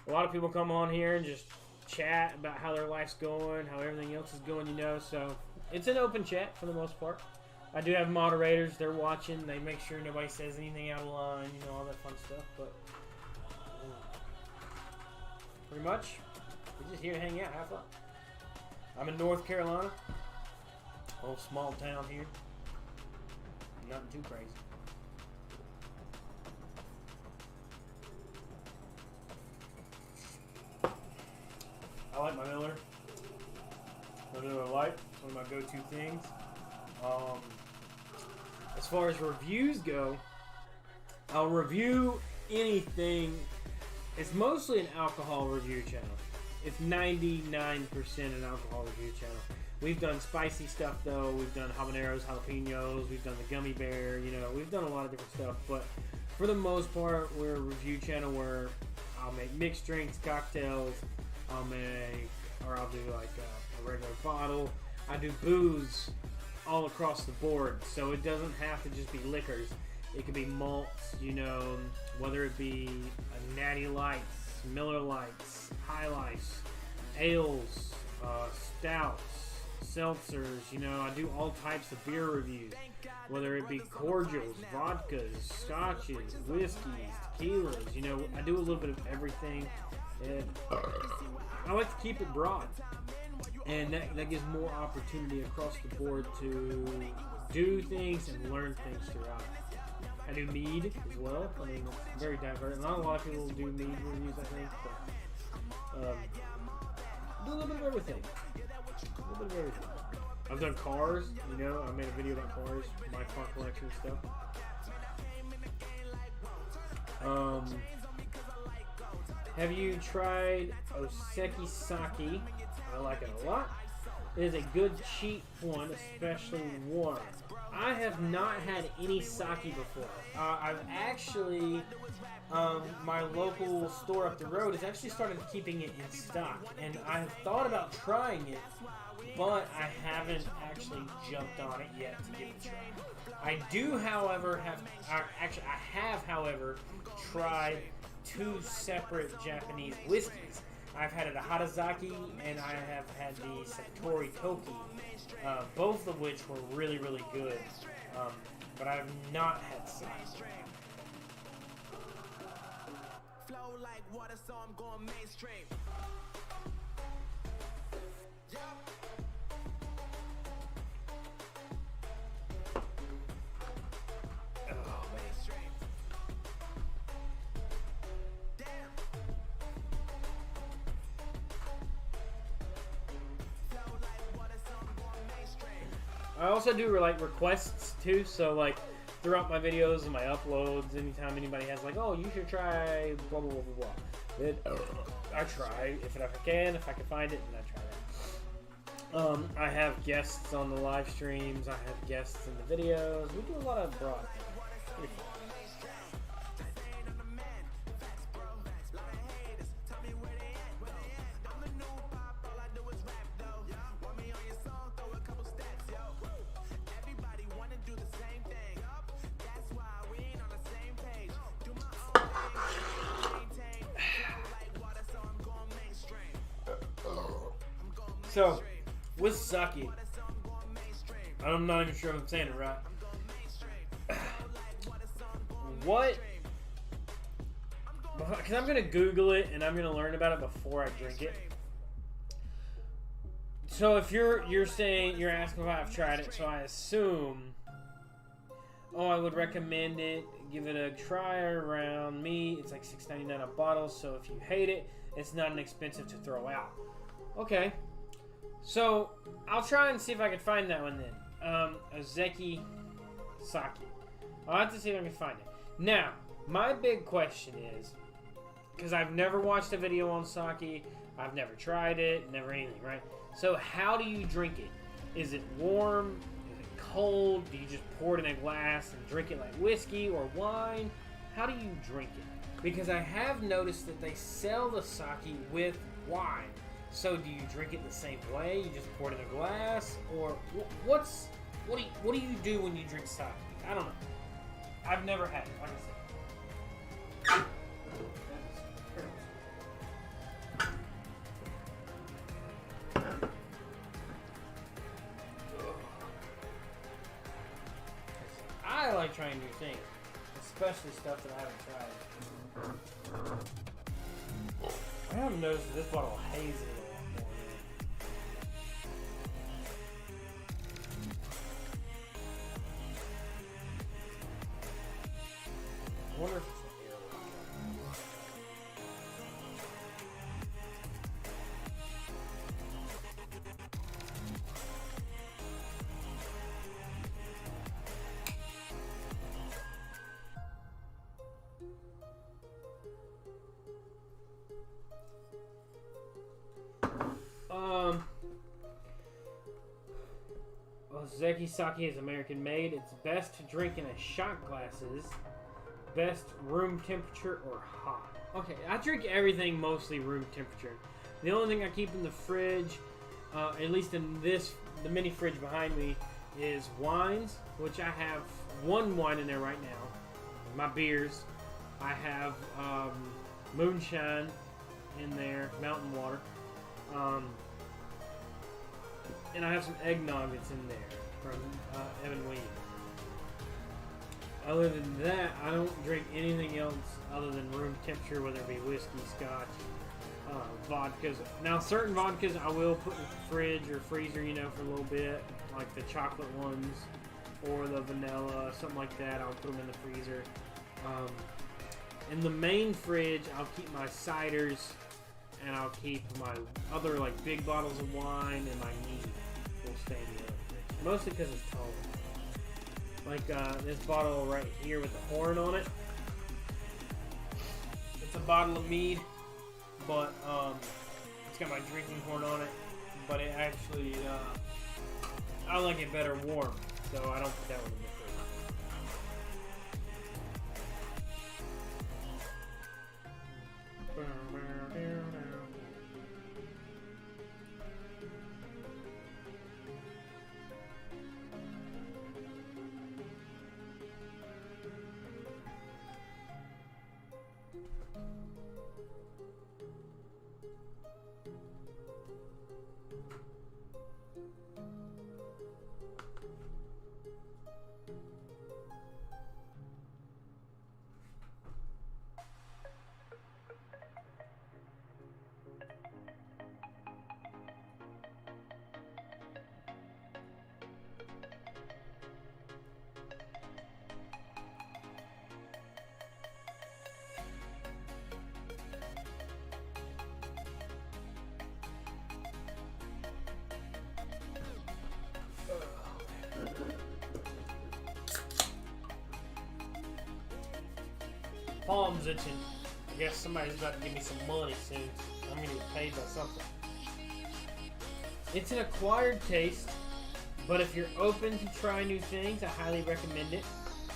A lot of people come on here and just chat about how their life's going, how everything else is going, you know. So it's an open chat for the most part. I do have moderators. They're watching. They make sure nobody says anything out of line, you know, all that fun stuff. But pretty much, we're just here to hang out, have fun. I'm in North Carolina. A little small town here. Nothing too crazy. I like my Miller. My Miller Lite, one of my go-to things. As far as reviews go, I'll review anything. It's mostly an alcohol review channel. It's 99% an alcohol review channel. We've done spicy stuff though. We've done habaneros, jalapenos. We've done the gummy bear. You know, we've done a lot of different stuff. But for the most part, we're a review channel where I'll make mixed drinks, cocktails. I'll do like a regular bottle. I do booze all across the board, so it doesn't have to just be liquors. It could be malts, you know, whether it be a Natty Lights, Miller Lights, High Lifes, ales, stouts, seltzers. You know, I do all types of beer reviews, whether it be cordials, vodkas, scotches, whiskeys, tequilas. You know, I do a little bit of everything. And I like to keep it broad, and that gives more opportunity across the board to do things and learn things throughout. I do mead as well. I mean, it's very diverse. Not a lot of people do mead reviews, I think, but do a little bit of everything. I've done cars, you know. I made a video about cars, my car collection and stuff. Have you tried Oseki Sake? I like it a lot. It is a good cheap one, especially warm. I have not had any sake before. I've actually, my local store up the road has actually started keeping it in stock, and I've thought about trying it, but I haven't actually jumped on it yet to give it a try. I do, however, I have, however, tried 2 separate Japanese whiskeys. I've had a Harazaki and I have had the Satori Toki, both of which were really, really good. But I have not had sake. Flow like water, so I'm going mainstream. I also do like requests too, so like throughout my videos and my uploads, anytime anybody has like, oh, you should try blah blah blah blah blah, then I try if I can find it, then I try that. I have guests on the live streams. I have guests in the videos. We do a lot of broad. Pretty fun. So, with sake, I'm not even sure if I'm saying it right. What? Because I'm going to Google it and I'm going to learn about it before I drink it. So if you're saying, you're asking if I've tried it, so I assume, oh, I would recommend it, give it a try around me. It's like $6.99 a bottle, so if you hate it, it's not inexpensive to throw out. Okay. So, I'll try and see if I can find that one then. Ozeki Sake. I'll have to see if I can find it. Now, my big question is, because I've never watched a video on sake, I've never tried it, never anything, right? So, how do you drink it? Is it warm? Is it cold? Do you just pour it in a glass and drink it like whiskey or wine? How do you drink it? Because I have noticed that they sell the sake with wine. So do you drink it the same way? You just pour it in a glass, or what do you do when you drink sake? I don't know. I've never had it, like I said. I like trying new things, especially stuff that I haven't tried. I haven't noticed that this bottle hazy. I wonder if it's an air. Ozeki sake is American made. It's best to drink in a shot glasses. Best room temperature or hot. Okay, I drink everything mostly room temperature. The only thing I keep in the fridge, at least in the mini fridge behind me, is wines, which I have one wine in there right now. My beers. I have moonshine in there, mountain water. And I have some eggnog that's in there from Evan Weed. Other than that, I don't drink anything else other than room temperature, whether it be whiskey, scotch, vodkas. Now, certain vodkas I will put in the fridge or freezer, you know, for a little bit, like the chocolate ones or the vanilla, something like that. I'll put them in the freezer. In the main fridge, I'll keep my ciders, and I'll keep my other like big bottles of wine, and my meat will stay in the other fridge. Mostly because it's tall. Like this bottle right here with the horn on it. It's a bottle of mead, but it's got my drinking horn on it. but it actually, I like it better warm, so I don't put that one in the fridge. Palm's itching. I guess somebody's about to give me some money soon. I'm gonna get paid by something. It's an acquired taste, but if you're open to try new things, I highly recommend it.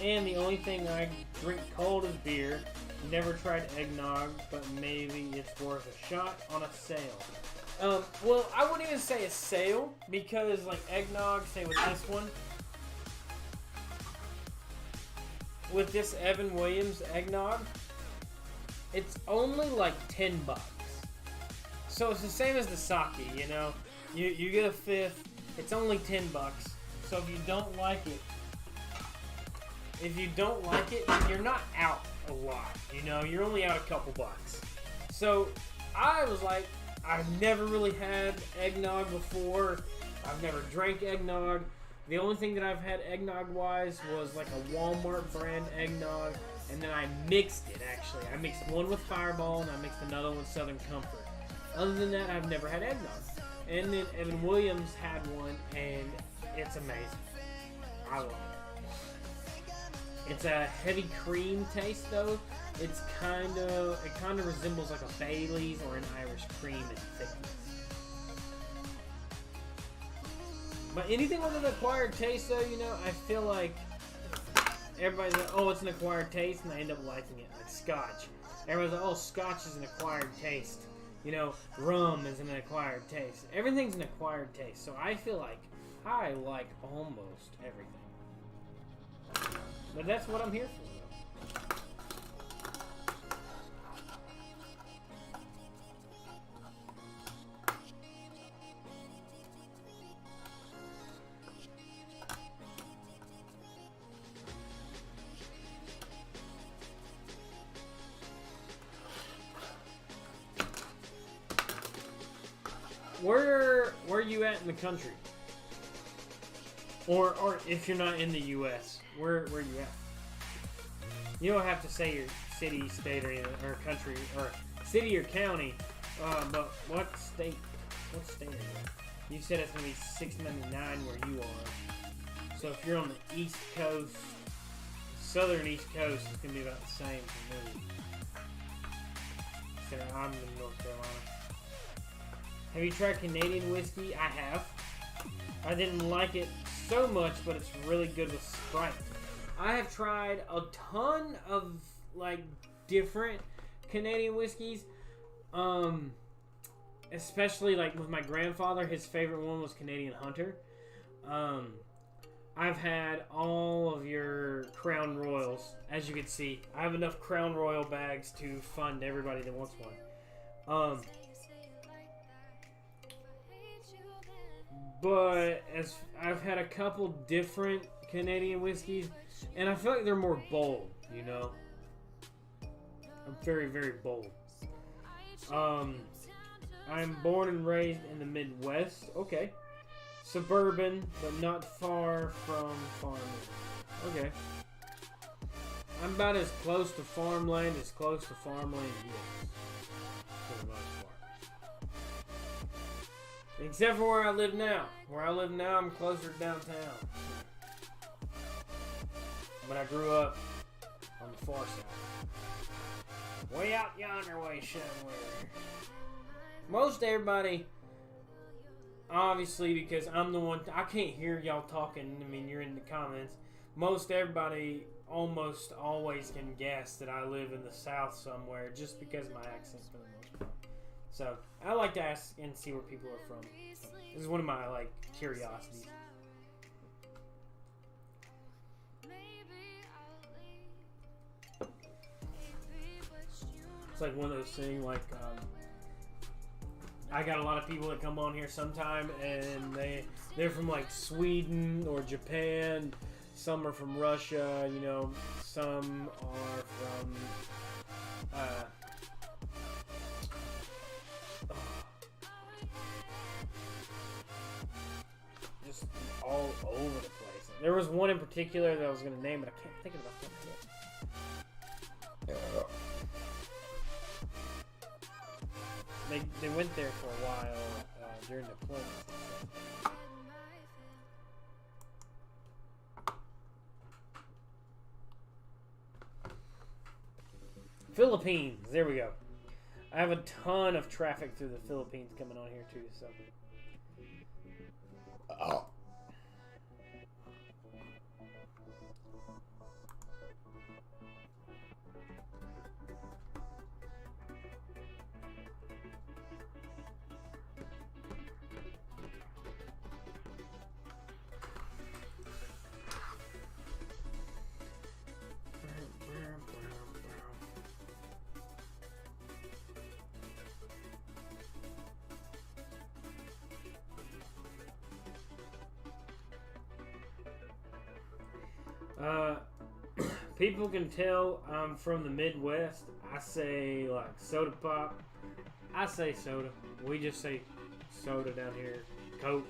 And the only thing I drink cold is beer. Never tried eggnog, but maybe it's worth a shot on a sale. Well, I wouldn't even say a sale, because like eggnog, say with this one, with this Evan Williams eggnog, it's only like $10. So it's the same as the sake, you know. You get a fifth, it's only $10. So if you don't like it, you're not out a lot, you know. You're only out a couple bucks. So I was like, I've never really had eggnog before. I've never drank eggnog. The only thing that I've had eggnog-wise was like a Walmart brand eggnog, and then I mixed it, actually. I mixed one with Fireball, and I mixed another with Southern Comfort. Other than that, I've never had eggnog. And then Evan Williams had one, and it's amazing. I love it. It's a heavy cream taste, though. It kind of resembles like a Bailey's or an Irish cream in thickness. But anything with an acquired taste, though, you know, I feel like everybody's like, oh, it's an acquired taste, and I end up liking it. Like Scotch. Everybody's like, oh, Scotch is an acquired taste. You know, rum is an acquired taste. Everything's an acquired taste. So I feel like I like almost everything. But that's what I'm here for, though. Where are you at in the country? Or if you're not in the U.S., where are you at? You don't have to say your city, state, or country, or city or county, but what state are you in? You said it's going to be $6.99 where you are. So if you're on the East Coast, Southern East Coast, it's going to be about the same for me. So I'm in North Carolina. Have you tried Canadian whiskey? I have. I didn't like it so much, but it's really good with Sprite. I have tried a ton of like different Canadian whiskeys. Especially like with my grandfather, his favorite one was Canadian Hunter. I've had all of your Crown Royals, as you can see. I have enough Crown Royal bags to fund everybody that wants one. But as I've had a couple different Canadian whiskeys, and I feel like they're more bold, you know. Very, very bold. I'm born and raised in the Midwest. Okay. Suburban, but not far from farmland. Okay. I'm about as close to farmland gets. For the most part. Except for where I live now. Where I live now, I'm closer to downtown. But I grew up on the far side. Way out yonder way somewhere. Most everybody obviously, because I'm the one, I can't hear y'all talking. I mean, you're in the comments. Most everybody almost always can guess that I live in the South somewhere just because of my accent for the most part. So, I like to ask and see where people are from. So, this is one of my, like, curiosities. It's like one of those things, like, I got a lot of people that come on here sometime, and they're from, like, Sweden or Japan. Some are from Russia, you know. Some are from, just all over the place. There was one in particular that I was going to name, but I can't think of it off the top of my head. They went there for a while during deployment. Philippines. There we go. I have a ton of traffic through the Philippines coming on here too. So. Oh. People can tell I'm from the Midwest. I say like soda pop. I say soda. We just say soda down here. Coke.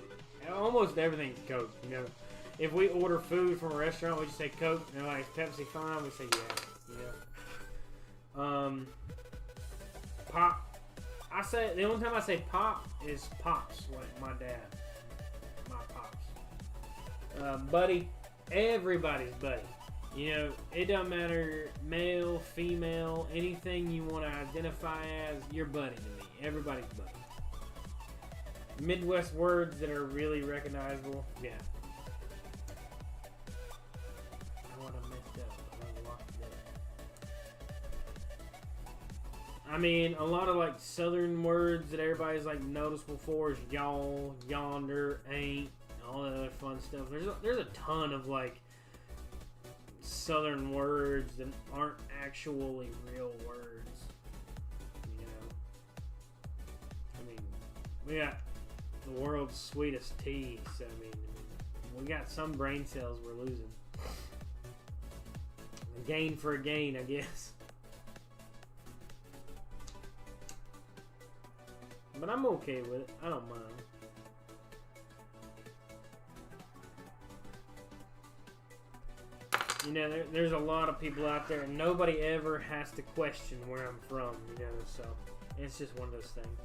Almost everything's Coke. You know, if we order food from a restaurant, we just say Coke. And they're like, Pepsi fine? We say yeah. You know. Pop. I say the only time I say pop is pops. Like my dad. My pops. Buddy. Everybody's buddy. You know, it doesn't matter, male, female, anything you want to identify as, you're buddy to me. Everybody's buddy. Midwest words that are really recognizable, yeah. I want to mess up. I locked it up. I mean, a lot of like southern words that everybody's like noticeable for is y'all, yonder, ain't, all that other fun stuff. There's a ton of like southern words that aren't actually real words. You know, I mean, we got the world's sweetest tea, so I mean, we got some brain cells we're losing. Gain for a gain, I guess. But I'm okay with it. I don't mind. You know, there's a lot of people out there, and nobody ever has to question where I'm from, you know, so it's just one of those things.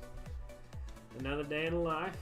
Another day in life.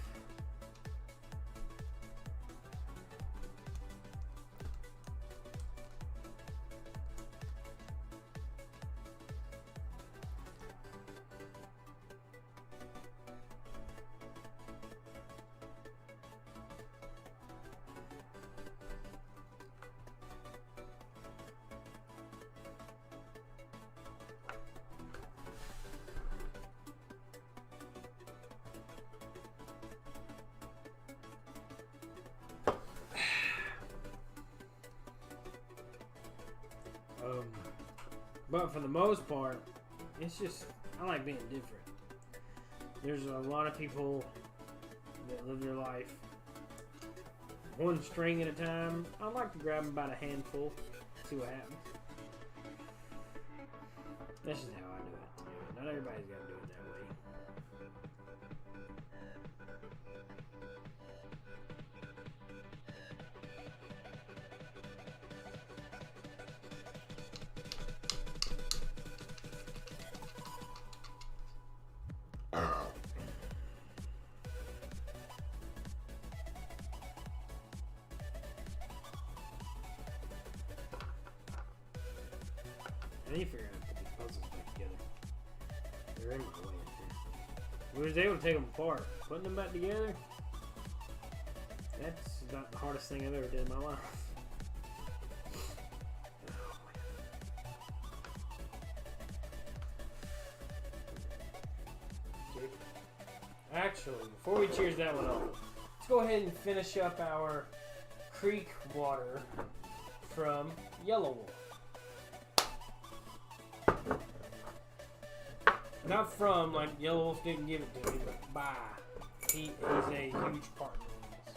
But for the most part, it's just, I like being different. There's a lot of people that live their life one string at a time. I like to grab about a handful, see what happens. That's just how I do it. You know, not everybody's got to do it that way. I need to figure out how to put these puzzles back together. They're in my way. We was able to take them apart. Putting them back together, about the hardest thing I've ever did in my life. Actually, before we cheers that one off, let's go ahead and finish up our creek water from Yellow Wolf. Not from, like, Yellow Wolf didn't give it to me, but by. He's a huge partner in this.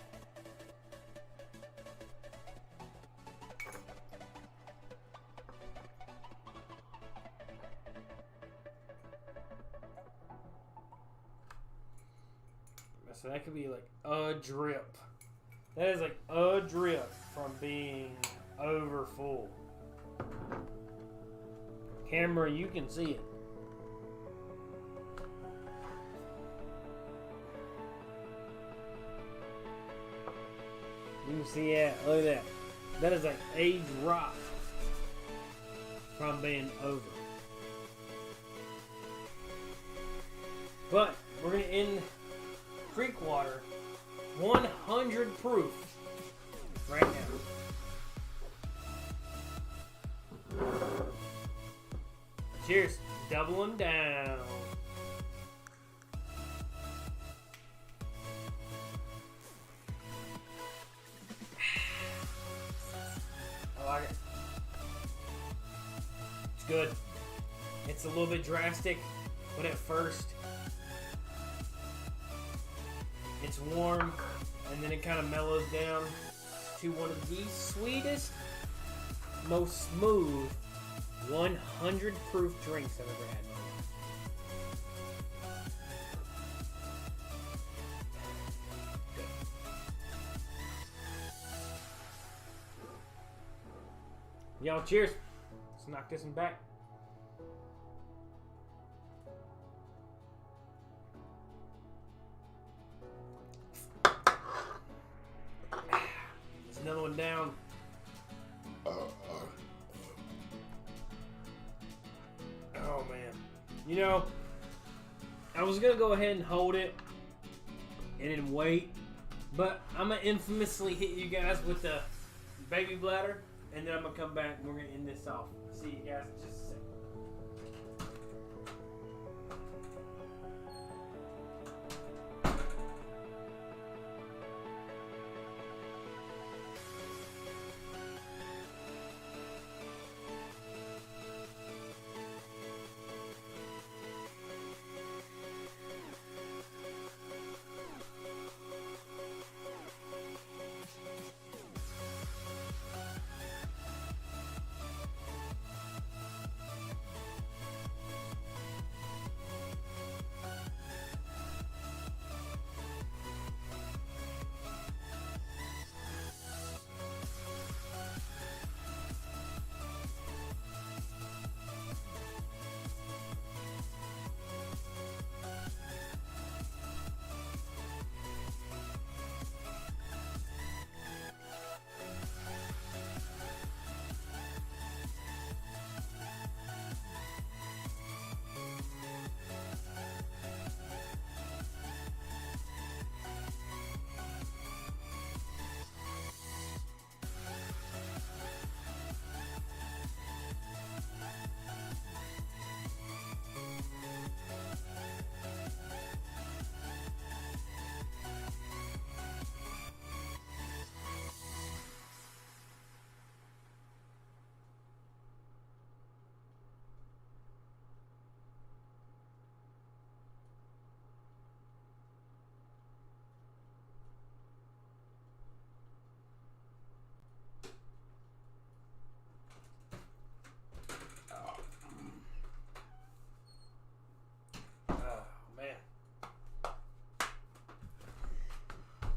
So that could be like a drip. That is like a drip from being over full. Camera, you can see it. You can see it. Look at that. That is like a drop from being over. But we're going to end creek water 100 proof right now. Cheers. Doubling down. I like it. It's good. It's a little bit drastic, but at first it's warm, and then it kind of mellows down to one of the sweetest, most smooth 100 proof drinks I've ever had. Y'all, cheers. Let's knock this one back. There's another one down. Oh, man. You know, I was going to go ahead and hold it and then wait, but I'm going to infamously hit you guys with the baby bladder. And then I'm going to come back and we're going to end this off. See you guys in just a second.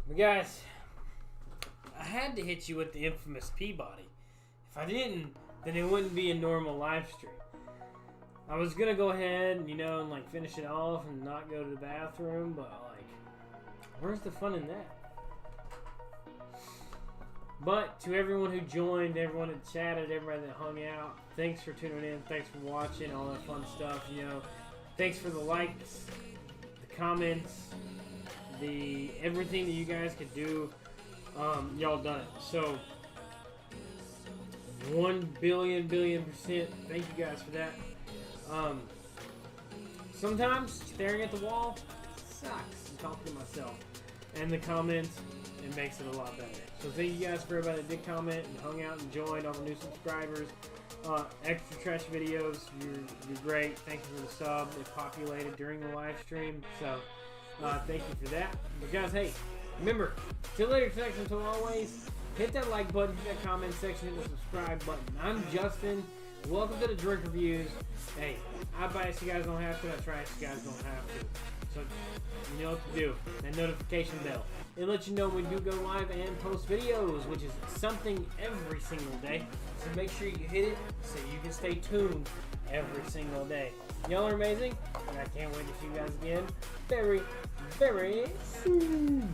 But guys, I had to hit you with the infamous Peabody. If I didn't, then it wouldn't be a normal live stream. I was gonna go ahead and, and like finish it off and not go to the bathroom, but like, where's the fun in that? But to everyone who joined, everyone that chatted, everybody that hung out, thanks for tuning in, thanks for watching, all that fun stuff, Thanks for the likes, the comments, everything that you guys could do Y'all done it. So 1 billion %. Thank you guys for that. Sometimes staring at the wall sucks. I'm talking to myself. And the comments, it makes it a lot better. So thank you guys for everybody that did comment and hung out and joined, all the new subscribers. Extra trash videos, you're great. Thank you for the sub. It populated during the live stream. So thank you for that. But guys, hey, remember, till later section, until always, hit that like button, hit that comment section, hit the subscribe button. I'm Justin. Welcome to the Drink Reviews. Hey, I bias, you guys don't have to. I trash, you guys don't have to. So, you know what to do. That notification bell. It lets you know when we do go live and post videos, which is something every single day. So make sure you hit it so you can stay tuned every single day. Y'all are amazing, and I can't wait to see you guys again very, very soon.